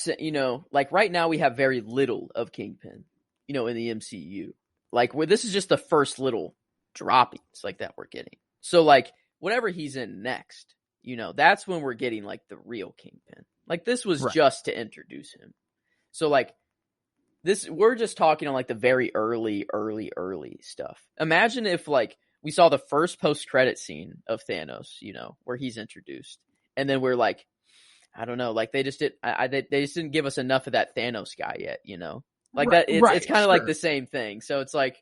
like right now we have very little of Kingpin, in the MCU. Like this is just the first little droppings like that we're getting. So like whatever he's in next, that's when we're getting like the real Kingpin. Like this was just to introduce him. So like we're just talking on like the very early stuff. Imagine if like we saw the first post-credit scene of Thanos, where he's introduced. And then we're like, I don't know, like they just didn't give us enough of that Thanos guy yet, you know? Like that, it's kind of like the same thing. So it's like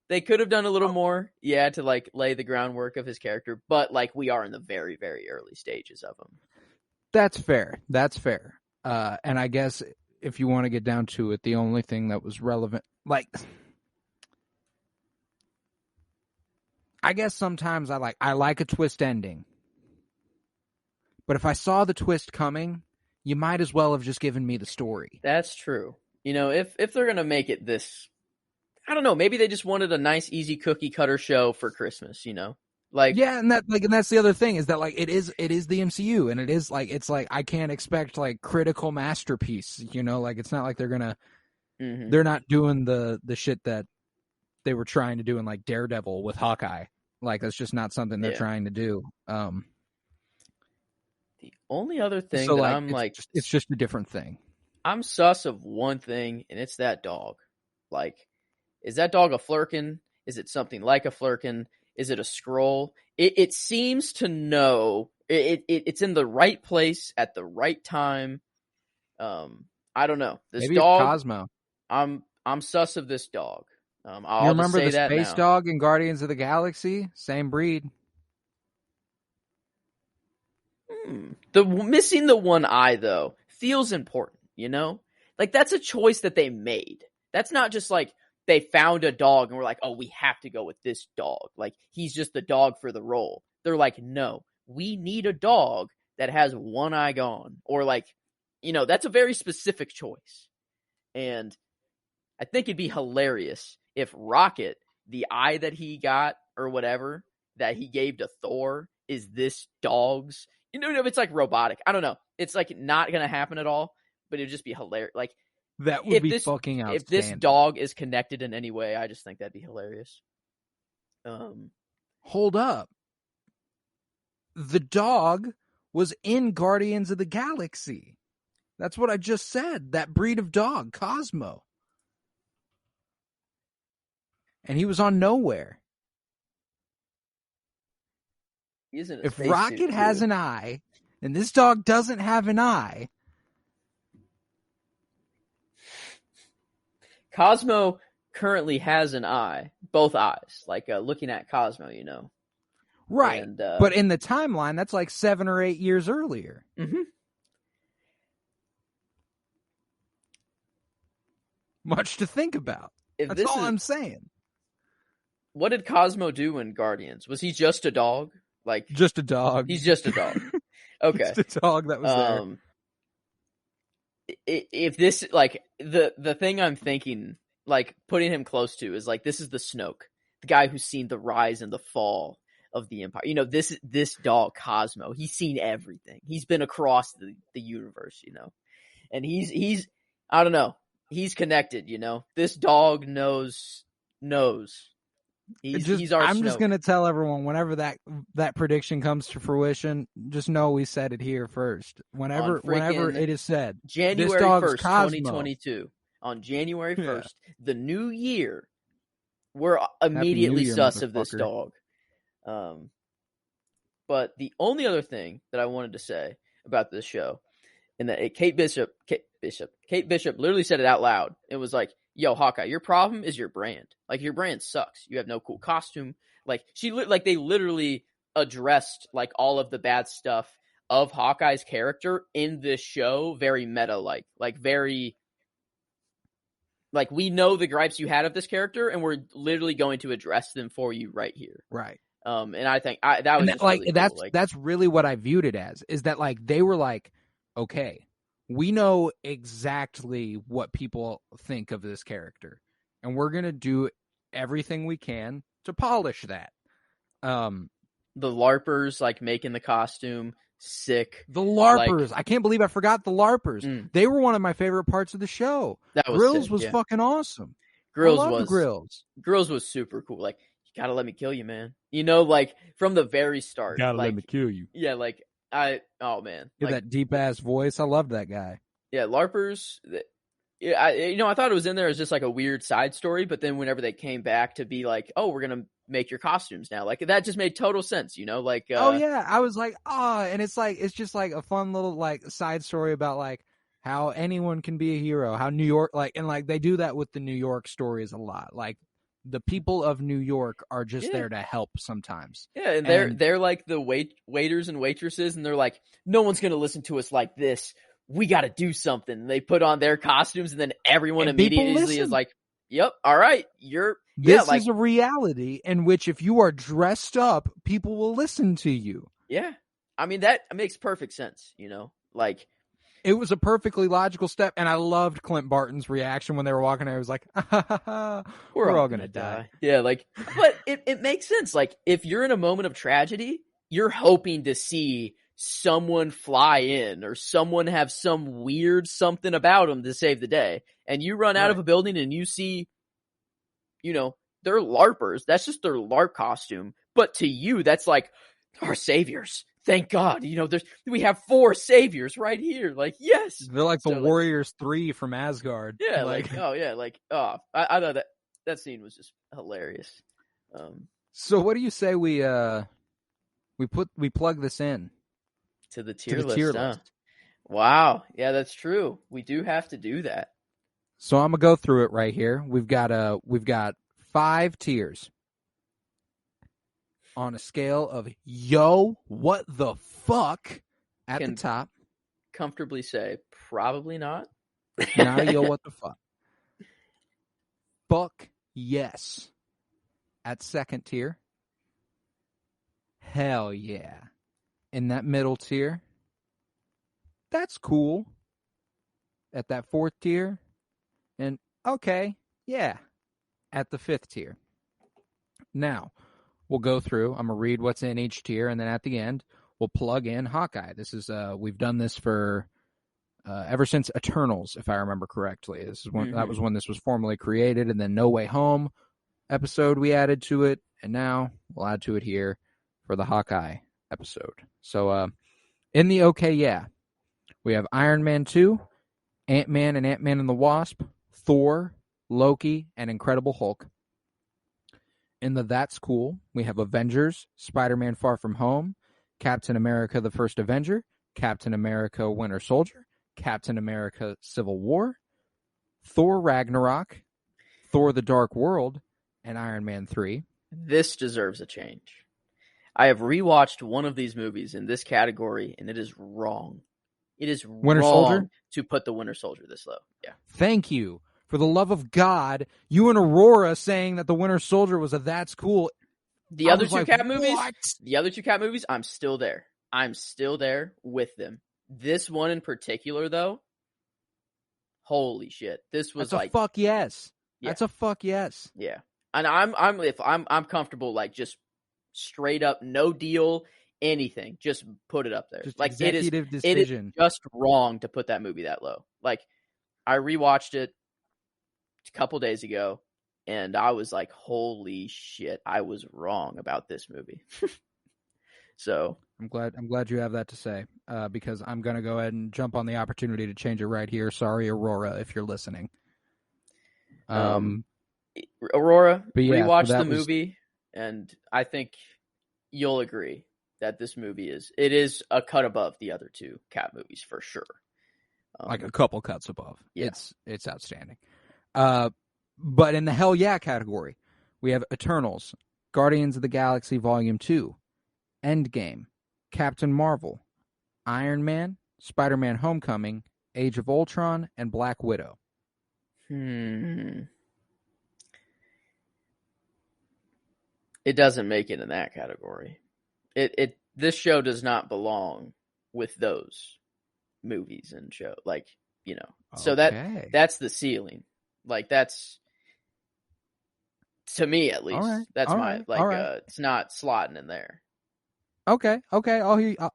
they could have done a little more, to like lay the groundwork of his character, but like we are in the very, very early stages of him. That's fair. And I guess if you want to get down to it, the only thing that was relevant, like, I guess sometimes I like a twist ending. But if I saw the twist coming, you might as well have just given me the story. That's true. You know, if they're going to make it this, I don't know, maybe they just wanted a nice, easy cookie cutter show for Christmas, you know? Like, yeah, and that's the other thing is that like it is the MCU, and it's like I can't expect like critical masterpiece, you know, like it's not like they're not doing the shit that they were trying to do in like Daredevil with Hawkeye. Like that's just not something they're trying to do. The only other thing so, that like, I'm like, it's just a different thing. I'm sus of one thing, and it's that dog. Like, is that dog a flurkin? Is it something like a flurkin? Is it a scroll? It seems to know it's in the right place at the right time. I don't know. This Maybe dog, it's Cosmo. I'm sus of this dog. You remember the space dog in Guardians of the Galaxy? Same breed. The missing the one eye though feels important, you know? Like that's a choice that they made. That's not just like they found a dog and we're like, oh, we have to go with this dog. Like he's just the dog for the role. They're like, no, we need a dog that has one eye gone. Or like, you know, that's a very specific choice. And I think it'd be hilarious if Rocket, the eye that he got or whatever that he gave to Thor is this dog's. You know, it's like robotic. I don't know. It's like not going to happen at all, but it'd just be hilarious. Like that would be fucking outstanding. If this dog is connected in any way, I just think that'd be hilarious. Hold up. The dog was in Guardians of the Galaxy. That's what I just said. That breed of dog, Cosmo. And he was on Nowhere. If Rocket has an eye, and this dog doesn't have an eye. Cosmo currently has an eye, both eyes, like looking at Cosmo, you know. Right. And, but in the timeline, that's like 7 or 8 years earlier. Mm-hmm. Much to think about. That's all I'm saying. What did Cosmo do in Guardians? Was he just a dog? Like just a dog. He's just a dog. Okay. Just a dog that was there. If this, like, the thing I'm thinking, like, putting him close to is, like, this is the Snoke, the guy who's seen the rise and the fall of the Empire. You know, this dog, Cosmo, he's seen everything. He's been across the universe, you know. And he's I don't know. He's connected, you know. This dog knows. He's our I'm Snoke. just going to tell everyone, whenever that prediction comes to fruition, just know we said it here first. Whenever it is said, January this dog's 1st, Cosmo. 2022. On January 1st, the new year, we're immediately sus of this dog. But the only other thing that I wanted to say about this show, and that Kate Bishop literally said it out loud. It was like, yo, Hawkeye, your problem is your brand. Like, your brand sucks. You have no cool costume. Like, they literally addressed, like, all of the bad stuff of Hawkeye's character in this show, very meta-like. Like, very, like, we know the gripes you had of this character, and we're literally going to address them for you right here. Right. And I think that was just really cool. That's really what I viewed it as, is that, like, they were like, okay, we know exactly what people think of this character, and we're going to do everything we can to polish that. The LARPers, like, making the costume sick. The LARPers. Like, I can't believe I forgot the LARPers. They were one of my favorite parts of the show. Grills was fucking awesome. Grills was super cool. Like, you gotta let me kill you, man. You know, like, from the very start. Gotta let me kill you. Yeah, like, oh man. Like, that deep ass voice. I loved that guy. Yeah, LARPers, I thought it was in there as just like a weird side story, but then whenever they came back to be like, oh, we're gonna make your costumes now, like that just made total sense, like oh yeah, I was like, and it's just like a fun little like side story about like how anyone can be a hero, how New York, like, and like they do that with the New York stories a lot, like the people of New York are just there to help sometimes. Yeah, and they're like the waiters and waitresses, and they're like, no one's gonna listen to us like this. We got to do something. They put on their costumes, and then everyone immediately is like, yep, all right, this is a reality in which if you are dressed up, people will listen to you. Yeah. I mean, that makes perfect sense, like. It was a perfectly logical step, and I loved Clint Barton's reaction when they were walking there. He was like, we're all going to die. Yeah, like, but it makes sense. Like, if you're in a moment of tragedy, you're hoping to see someone fly in or someone have some weird something about them to save the day. And you run out of a building and you see, they're LARPers. That's just their LARP costume. But to you, that's like our saviors. Thank God. We have 4 saviors right here. Like, yes. They're like the Warriors 3 from Asgard. Yeah. I thought that scene was just hilarious. So what do you say we plug this in? To the tier list. Huh? Wow. Yeah, that's true. We do have to do that. So I'm gonna go through it right here. We've got 5 tiers on a scale of yo, what the fuck at the top. Comfortably say probably not. Not a yo, what the fuck. Fuck yes. At second tier. Hell yeah. In that middle tier, that's cool. At that 4th tier, and okay, yeah, at the 5th tier. Now, we'll go through. I'm going to read what's in each tier, and then at the end, we'll plug in Hawkeye. This is, we've done this for, ever since Eternals, if I remember correctly. This is that was when this was formally created, and then No Way Home episode we added to it, and now we'll add to it here for the Hawkeye episode. So in the okay yeah, we have Iron Man 2, Ant-Man and Ant-Man and the Wasp, Thor, Loki, and Incredible Hulk. In the that's cool, we have Avengers, Spider-Man Far From Home, Captain America the First Avenger, Captain America Winter Soldier, Captain America Civil War, Thor Ragnarok, Thor the Dark World, and Iron Man 3. This deserves a change. I have rewatched one of these movies in this category, and it is wrong. It is Winter wrong Soldier? To put the Winter Soldier this low. Yeah. Thank you. For the love of God, you and Aurora saying that the Winter Soldier was a that's cool. The other two Cap movies, I'm still there. I'm still there with them. This one in particular, though, holy shit. This was that's a fuck yes. Yeah. That's a fuck yes. Yeah. And I'm comfortable, like, just straight up, no deal, anything. Just put it up there. Just like executive it decision. is just wrong to put that movie that low. Like, I rewatched it a couple days ago, and I was like, holy shit, I was wrong about this movie. So I'm glad you have that to say, because I'm gonna go ahead and jump on the opportunity to change it right here. Sorry, Aurora, if you're listening. Aurora, rewatch the movie, and I think you'll agree that this movie is a cut above the other 2 Cap movies for sure. Like a couple cuts above. Yeah. It's outstanding. But in the hell yeah category, we have Eternals, Guardians of the Galaxy Volume 2, Endgame, Captain Marvel, Iron Man, Spider-Man Homecoming, Age of Ultron, and Black Widow. It doesn't make it in that category. This show does not belong with those movies and show, like, so that's the ceiling. Like, that's, to me at least, right. that's all my right. It's not slotting in there. Okay, I'll hear you.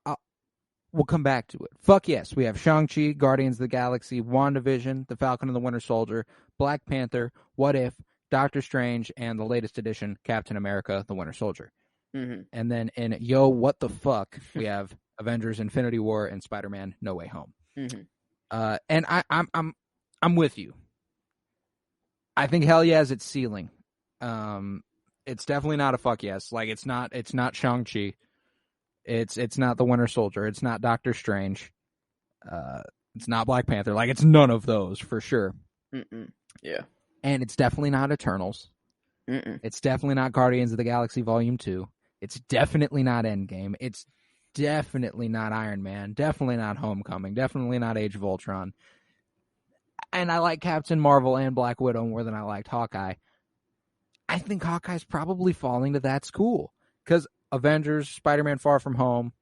We'll come back to it. Fuck yes, we have Shang-Chi, Guardians of the Galaxy, WandaVision, The Falcon and the Winter Soldier, Black Panther, What If, Doctor Strange, and the latest edition, Captain America, the Winter Soldier. Mm-hmm. And then in yo, what the fuck, we have Avengers: Infinity War and Spider-Man: No Way Home. Mm-hmm. And I'm with you. I think Hell Yeah is its ceiling. It's definitely not a fuck yes. Like it's not Shang-Chi. It's not the Winter Soldier. It's not Doctor Strange. It's not Black Panther. Like it's none of those for sure. Yeah. And it's definitely not Eternals. It's definitely not Guardians of the Galaxy Volume 2. It's definitely not Endgame. It's definitely not Iron Man. Definitely not Homecoming. Definitely not Age of Ultron. And I like Captain Marvel and Black Widow more than I liked Hawkeye. I think Hawkeye's probably falling to that school. Because Avengers, Spider-Man Far From Home,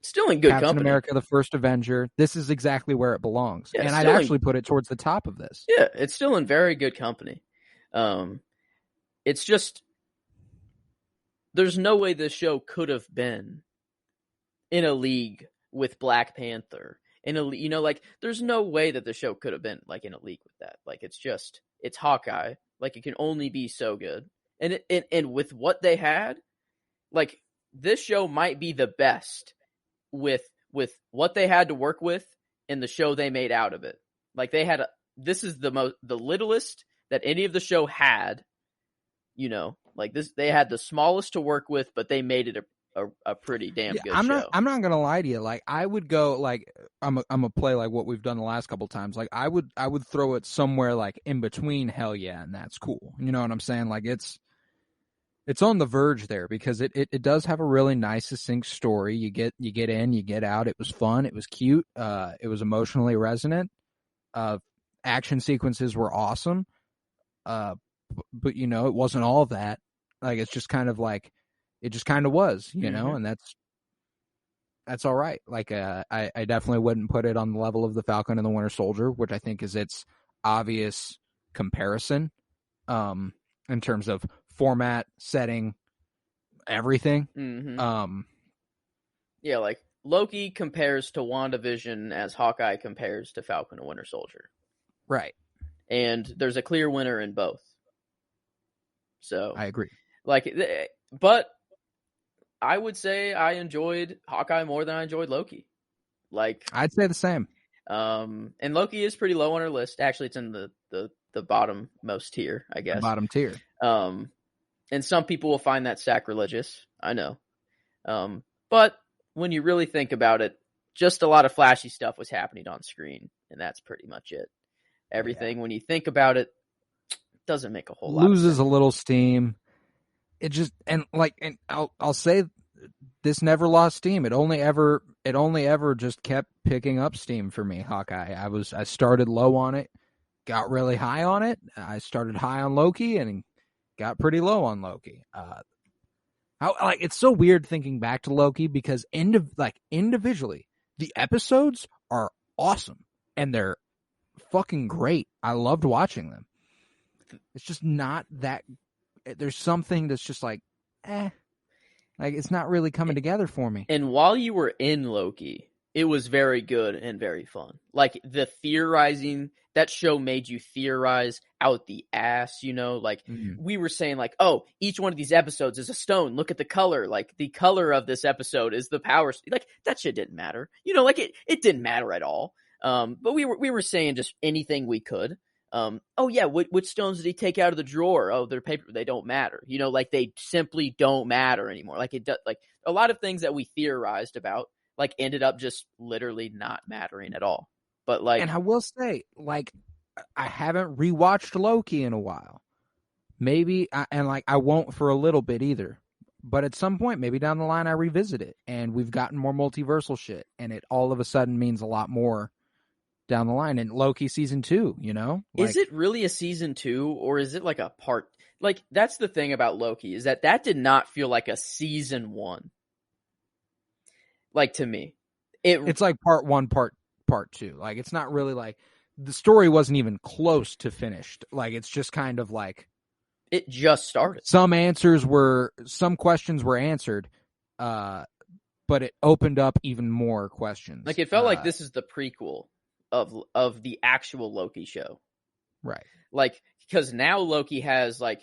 still in good Captain company. America, the First Avenger, this is exactly where it belongs. Yeah, and I'd actually put it towards the top of this. Yeah, it's still in very good company. It's just, there's no way this show could have been in a league with Black Panther. There's no way that the show could have been like in a league with that. Like it's Hawkeye. Like it can only be so good. And with what they had, like this show might be the best with what they had to work with and the show they made out of it. Like this is the littlest that any of the show had. Like this, they had the smallest to work with, but they made it a pretty damn good show. I'm not gonna lie to you. Like I would go like I'm a play like what we've done the last couple times. Like I would throw it somewhere like in between Hell Yeah and That's Cool. You know what I'm saying? Like it's on the verge there because it does have a really nice succinct story. You get in, you get out. It was fun. It was cute. It was emotionally resonant. Action sequences were awesome. But it wasn't all that. Like it's just kind of like it just kind of was, and that's all right. Like I definitely wouldn't put it on the level of the Falcon and the Winter Soldier, which I think is its obvious comparison in terms of format, setting, everything. Yeah, like Loki compares to WandaVision as Hawkeye compares to Falcon and Winter Soldier. Right. And there's a clear winner in both. So I agree. But I would say I enjoyed Hawkeye more than I enjoyed Loki. Like I'd say the same. And Loki is pretty low on our list. Actually, it's in the bottom most tier, I guess. The bottom tier. And some people will find that sacrilegious. I know. But when you really think about it, just a lot of flashy stuff was happening on screen, and that's pretty much it. Everything, when you think about it, doesn't make a whole lot. Loses a little steam. It just and I'll say this never lost steam. It only ever just kept picking up steam for me. Hawkeye. I started low on it, got really high on it. I started high on Loki and got pretty low on Loki. It's so weird thinking back to Loki because individually the episodes are awesome and they're fucking great. I loved watching them. It's just not that. There's something that's just like it's not really coming together for me. And while you were in Loki, it was very good and very fun. Like the theorizing, that show made you theorize out the ass, we were saying like, oh, each one of these episodes is a stone. Look at the color. Like the color of this episode is the power. Like that shit didn't matter. It didn't matter at all. But we were saying just anything we could. Oh yeah, which stones did he take out of the drawer? Oh, they're paper. They don't matter. They simply don't matter anymore. Like it does. Like a lot of things that we theorized about, like ended up just literally not mattering at all. But and I will say, I haven't rewatched Loki in a while. Maybe, I won't for a little bit either. But at some point, maybe down the line, I revisit it, and we've gotten more multiversal shit, and it all of a sudden means a lot more down the line. And Loki season 2, is it really a season 2 or is it like a part? Like that's the thing about Loki is that did not feel like a season 1. Like to me, it's like part 1, part 2. Like it's not really like the story wasn't even close to finished. Like it's just kind of like it just started. Some questions were answered, but it opened up even more questions. Like it felt like this is the prequel of the actual Loki show. Right. Like, because now Loki has like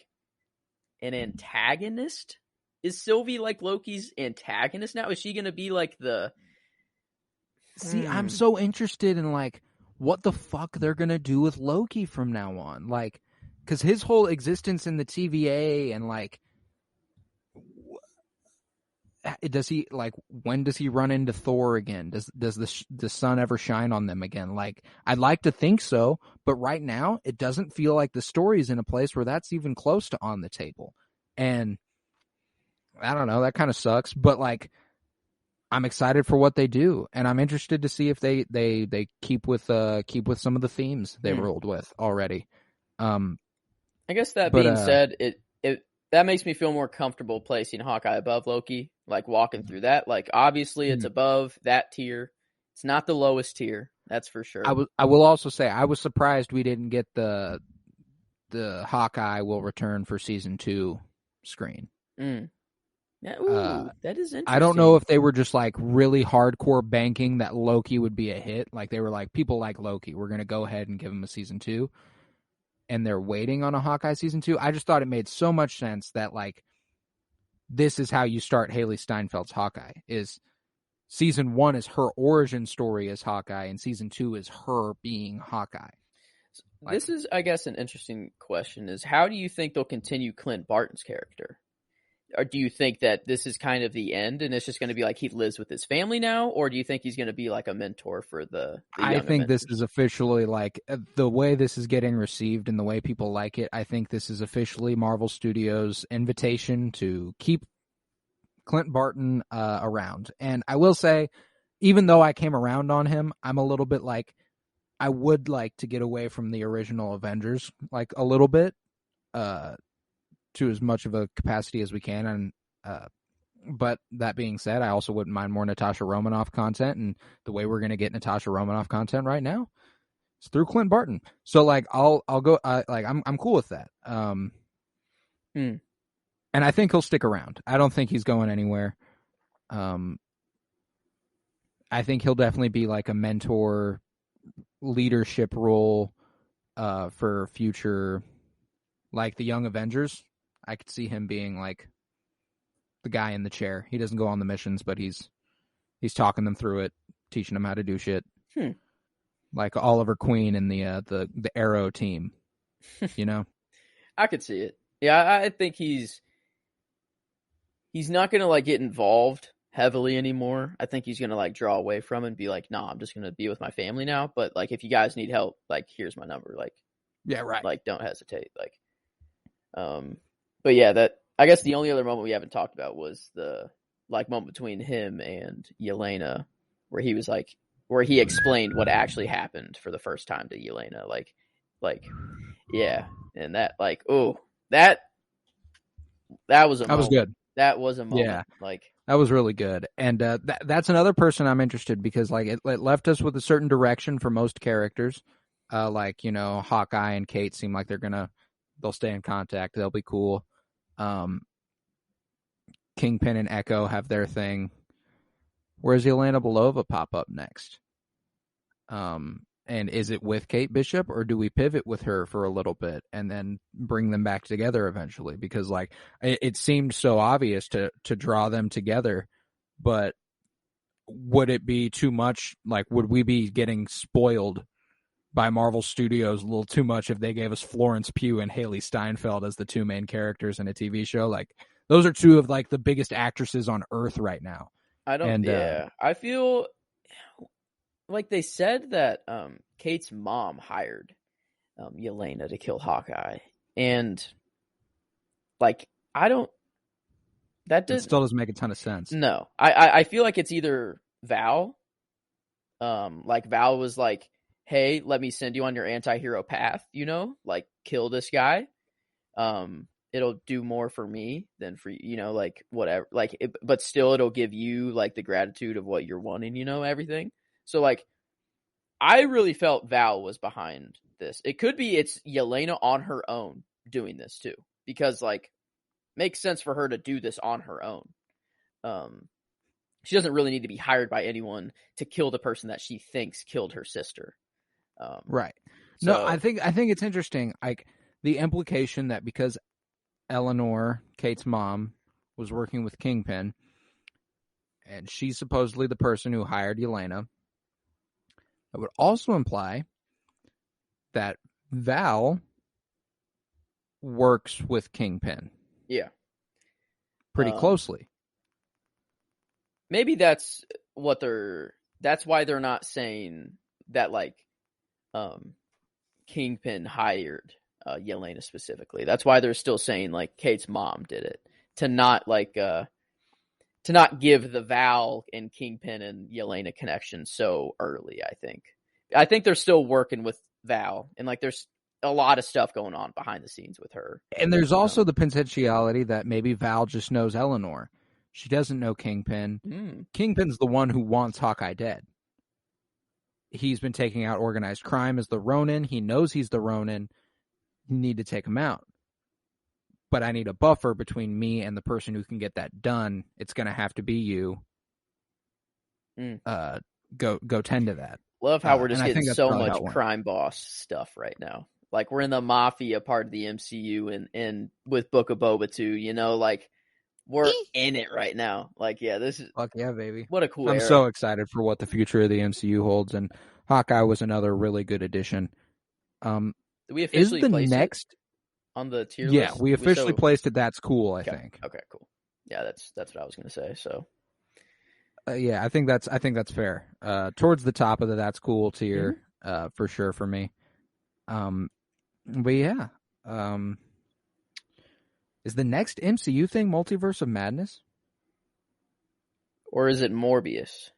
an antagonist. Is Sylvie like Loki's antagonist now? Is she going to be like the... See, I'm so interested in like what the fuck they're going to do with Loki from now on. Like, because his whole existence in the TVA and like, does he like, when does he run into Thor again? Does the sun ever shine on them again? Like, I'd like to think so, but right now it doesn't feel like the story's in a place where that's even close to on the table. And I don't know, that kind of sucks, but like, I'm excited for what they do, and I'm interested to see if they keep with some of the themes they rolled with already. I guess that being said, it that makes me feel more comfortable placing Hawkeye above Loki, like walking through that. Like, obviously, it's above that tier. It's not the lowest tier, that's for sure. I will also say I was surprised we didn't get the Hawkeye will return for season 2 screen. Yeah, that is interesting. I don't know if they were just like really hardcore banking that Loki would be a hit. Like, they were like, people like Loki, we're going to go ahead and give him a season 2. And they're waiting on a Hawkeye season 2. I just thought it made so much sense that like, this is how you start Haley Steinfeld's Hawkeye. Is season 1 is her origin story as Hawkeye, and season 2 is her being Hawkeye. Like, this is, I guess, an interesting question, is how do you think they'll continue Clint Barton's character? Or do you think that this is kind of the end and it's just going to be like he lives with his family now? Or do you think he's going to be like a mentor for the young I think Avengers? this is officially like the way this is getting received and the way people like it. I think this is officially Marvel Studios' invitation to keep Clint Barton around. And I will say, even though I came around on him, I'm a little bit like, I would like to get away from the original Avengers like a little bit. To as much of a capacity as we can, and but that being said, I also wouldn't mind more Natasha Romanoff content, and the way we're going to get Natasha Romanoff content right now is through Clint Barton. So like, I'll go like I'm cool with that. And I think he'll stick around. I don't think he's going anywhere. I think he'll definitely be like a mentor, leadership role for future, like the Young Avengers. I could see him being like the guy in the chair. He doesn't go on the missions, but he's talking them through it, teaching them how to do shit. Like Oliver Queen and the Arrow team, you know? I could see it. Yeah, I think he's not going to like get involved heavily anymore. I think he's going to like draw away from it and be like, "Nah, I'm just going to be with my family now, but like if you guys need help, like here's my number." Like, yeah, right. Like, don't hesitate. Like, but yeah, that, I guess the only other moment we haven't talked about was the like moment between him and Yelena, where he was like, where he explained what actually happened for the first time to Yelena. Like, yeah. And that, like, oh, that was a moment. That was good. That was a moment. Yeah. Like, that was really good. And that's another person I'm interested, because like it left us with a certain direction for most characters. Like, you know, Hawkeye and Kate seem like they'll stay in contact. They'll be cool. Kingpin and Echo have their thing. Where's Yelena Belova pop up next? And is it with Kate Bishop, or do we pivot with her for a little bit and then bring them back together eventually? Because like it seemed so obvious to draw them together, but would it be too much? Like, would we be getting spoiled by Marvel Studios a little too much if they gave us Florence Pugh and Haley Steinfeld as the two main characters in a TV show? Like, those are two of like the biggest actresses on earth right now. I feel like they said that Kate's mom hired Yelena to kill Hawkeye, and like that still doesn't make a ton of sense. No, I feel like it's either Val, like Val was like, "Hey, let me send you on your anti-hero path, you know, like kill this guy. It'll do more for me than for, you know, like whatever, like but still it'll give you like the gratitude of what you're wanting, you know, everything." So like, I really felt Val was behind this. It could be it's Yelena on her own doing this too, because like, makes sense for her to do this on her own. She doesn't really need to be hired by anyone to kill the person that she thinks killed her sister. Right. No, I think it's interesting. Like, the implication that because Eleanor, Kate's mom, was working with Kingpin, and she's supposedly the person who hired Yelena, It would also imply that Val works with Kingpin. Yeah. Pretty closely. Maybe that's why they're not saying that, like, Kingpin hired Yelena specifically. That's why they're still saying, like, Kate's mom did it. To not give the Val and Kingpin and Yelena connection so early, I think. I think they're still working with Val, and, like, there's a lot of stuff going on behind the scenes with her. And there's also the potentiality that maybe Val just knows Eleanor. She doesn't know Kingpin. Kingpin's the one who wants Hawkeye dead. He's been taking out organized crime as the Ronin. He knows he's the Ronin. You need to take him out. But I need a buffer between me and the person who can get that done. It's going to have to be you. Go tend to that. Love how we're just getting so much crime boss stuff right now. Like, we're in the Mafia part of the MCU and with Book of Boba too, you know, like, we're in it right now. Like, yeah, this is... Fuck yeah, baby. What a cool I'm era. so excited for what the future of the MCU holds, and Hawkeye was another really good addition. Did we officially place it on the tier list? Yeah, we officially placed it. That's cool, I think. Okay, cool. Yeah, that's what I was going to say, so... yeah, I think that's fair. Towards the top of the that's cool tier, for sure for me. But yeah, is the next MCU thing Multiverse of Madness? Or is it Morbius?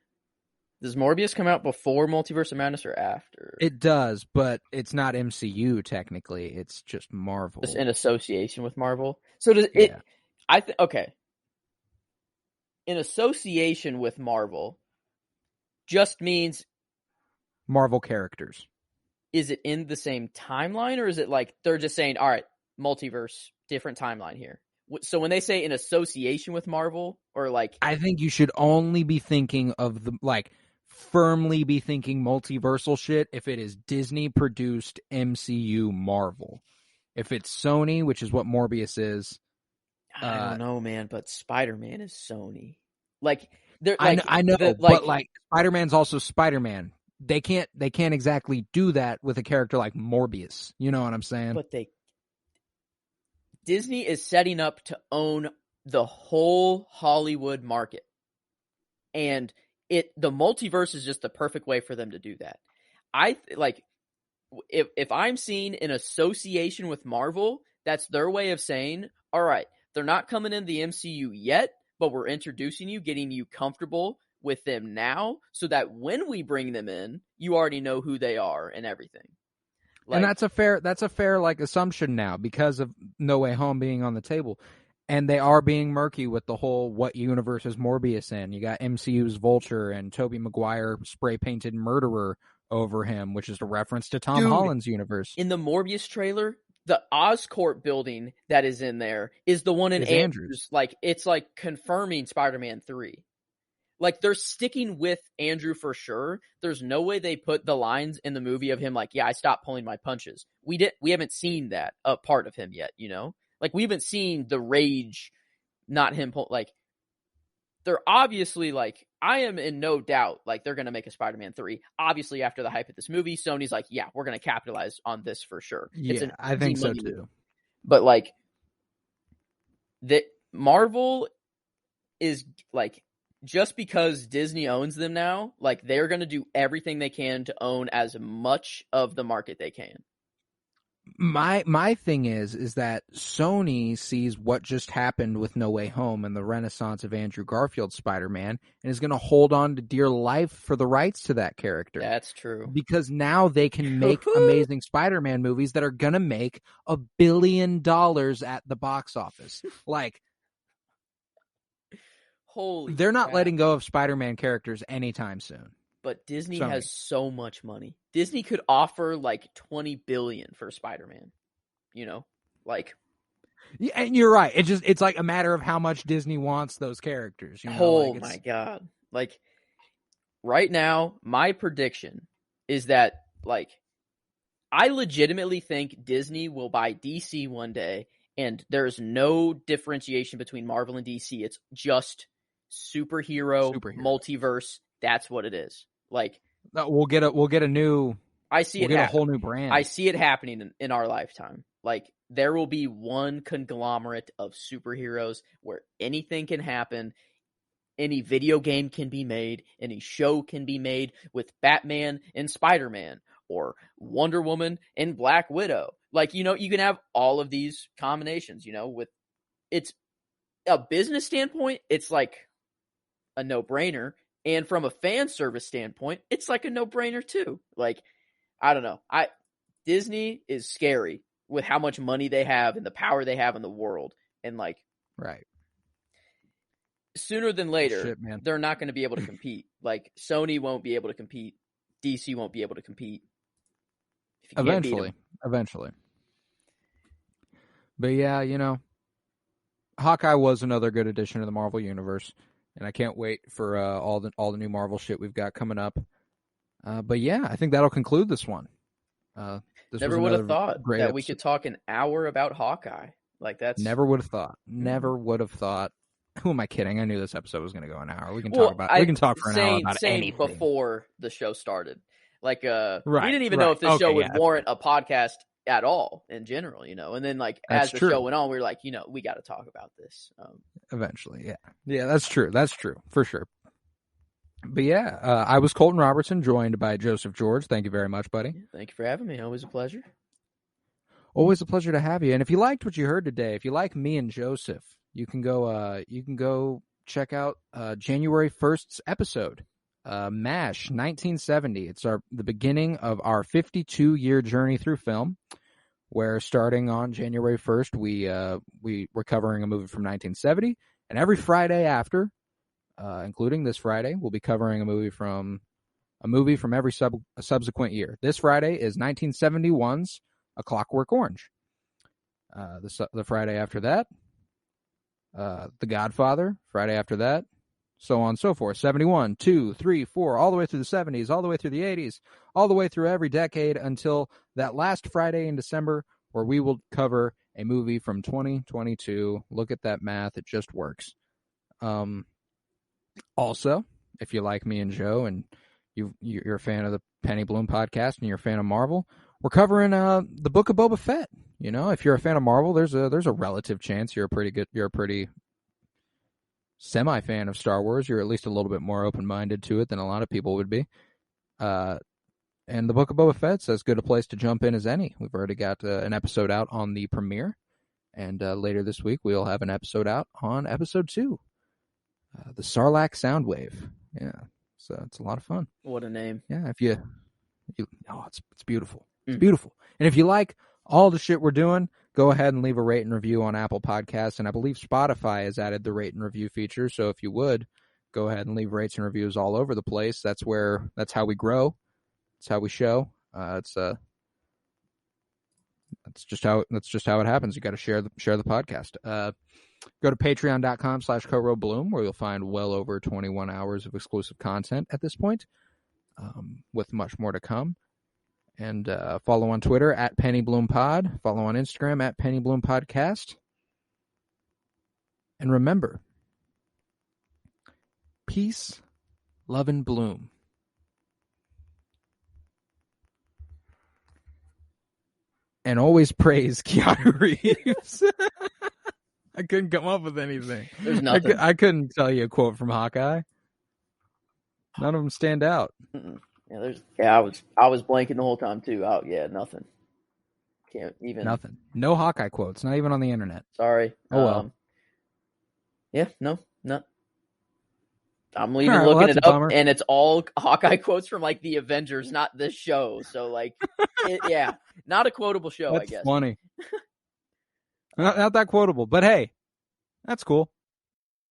Does Morbius come out before Multiverse of Madness or after? It does, but it's not MCU technically. It's just Marvel. It's in association with Marvel. So does it? Okay. In association with Marvel just means Marvel characters. Is it in the same timeline, or is it like they're just saying, all right, multiverse, different timeline here? So when they say in association with Marvel, or like... I think you should only be thinking of firmly be thinking multiversal shit if it is Disney produced MCU Marvel. If it's Sony, which is what Morbius is... I don't know, man, but Spider-Man is Sony. Like, I know, but like Spider-Man's also Spider-Man. They can't exactly do that with a character like Morbius. You know what I'm saying? But Disney is setting up to own the whole Hollywood market. And the multiverse is just the perfect way for them to do that. If I'm seeing an association with Marvel, that's their way of saying, all right, they're not coming in the MCU yet, but we're introducing you, getting you comfortable with them now, so that when we bring them in, you already know who they are and everything. And that's a fair like assumption now because of No Way Home being on the table, and they are being murky with the whole what universe is Morbius in. You got MCU's Vulture and Tobey Maguire spray painted murderer over him, which is a reference to Tom Holland's universe. In the Morbius trailer, the Oscorp building that is in there is the one in Andrews. Like, it's like confirming Spider-Man 3. Like, they're sticking with Andrew for sure. There's no way they put the lines in the movie of him like, yeah, I stopped pulling my punches. We haven't seen that part of him yet, you know? Like, we haven't seen the rage, not him like, they're obviously like, I am in no doubt, like, they're going to make a Spider-Man 3. Obviously, after the hype of this movie, Sony's like, yeah, we're going to capitalize on this for sure. Yeah, I think so too. Movie. But, like, Marvel is, like, just because Disney owns them now, like, they're going to do everything they can to own as much of the market they can. My thing is that Sony sees what just happened with No Way Home and the renaissance of Andrew Garfield's Spider-Man and is going to hold on to dear life for the rights to that character. That's true. Because now they can make amazing Spider-Man movies that are going to make $1 billion at the box office. Like, they're not letting go of Spider-Man characters anytime soon. But Disney has so much money. Disney could offer like $20 billion for Spider-Man. You know, like. Yeah, and you're right. It's like a matter of how much Disney wants those characters. You know? Oh my god! Like, right now, my prediction is that, like, I legitimately think Disney will buy DC one day, and there's no differentiation between Marvel and DC. It's just superhero. Multiverse. That's what it is. Like, We'll get a new. I see We'll it get a happen. whole new brand. I see it happening in our lifetime. Like, there will be one conglomerate of superheroes where anything can happen. Any video game can be made. Any show can be made with Batman and Spider-Man or Wonder Woman and Black Widow. Like, you can have all of these combinations, with it's a business standpoint, it's like a no-brainer. And from a fan service standpoint, it's like a no-brainer too. Like, I don't know. Disney is scary with how much money they have and the power they have in the world. And like, right. Sooner than later, Shit, man. They're not going to be able to compete. Like, Sony won't be able to compete. DC won't be able to compete. Eventually. But yeah, Hawkeye was another good addition to the Marvel universe, and I can't wait for all the new Marvel shit we've got coming up. But yeah, I think that'll conclude this one. Never would have thought that we could talk an hour about Hawkeye. Like, that's never would have thought. Never would have thought. Who am I kidding? I knew this episode was going to go an hour. We can talk for an hour about anything before the show started. Like, right, we didn't even know if this show would warrant a podcast at all in general, And then, like, as the show went on, we were like, we got to talk about this. Eventually, yeah. Yeah, that's true. That's true, for sure. But yeah, I was Colton Robertson, joined by Joseph George. Thank you very much, buddy. Thank you for having me. Always a pleasure. Always a pleasure to have you. And if you liked what you heard today, if you like me and Joseph, you can go check out January 1st's episode, MASH 1970. It's the beginning of our 52-year journey through film, where starting on January 1st, we're covering a movie from 1970, and every Friday after, including this Friday, we'll be covering a movie from every subsequent year. This Friday is 1971's A Clockwork Orange. The Friday after that, The Godfather. Friday after that, so on and so forth. 71, 2, 3, 4, all the way through the 70s, all the way through the 80s, all the way through every decade until that last Friday in December, where we will cover a movie from 2022. Look at that math. It just works. Also, if you like me and Joe and you're a fan of the Penny Bloom podcast and you're a fan of Marvel, we're covering the Book of Boba Fett. If you're a fan of Marvel, there's a relative chance you're a pretty semi-fan of Star Wars. You're at least a little bit more open-minded to it than a lot of people would be. And the Book of Boba Fett's as good a place to jump in as any. We've already got an episode out on the premiere, and later this week we'll have an episode out on episode 2, the Sarlacc Soundwave. Yeah, so it's a lot of fun. What a name! Yeah, it's beautiful. It's beautiful. And if you like all the shit we're doing, go ahead and leave a rate and review on Apple Podcasts. And I believe Spotify has added the rate and review feature. So if you would, go ahead and leave rates and reviews all over the place. That's how we grow. That's how we show. That's just how it happens. You got to share the podcast. Go to patreon.com/CoRoBloom, where you'll find well over 21 hours of exclusive content at this point, with much more to come. And follow on Twitter at PennyBloomPod. Follow on Instagram at PennyBloomPodcast. And remember, peace, love, and bloom. And always praise Keanu Reeves. I couldn't come up with anything. There's nothing. I couldn't tell you a quote from Hawkeye. None of them stand out. Yeah, I was blanking the whole time too. Oh yeah, nothing. Can't even. Nothing. No Hawkeye quotes. Not even on the internet. Sorry. Oh well. Yeah. No. I'm even looking it up, and it's all Hawkeye quotes from like the Avengers, not this show. So like, yeah, not a quotable show. That's I guess. Funny. Not that quotable, but hey, that's cool.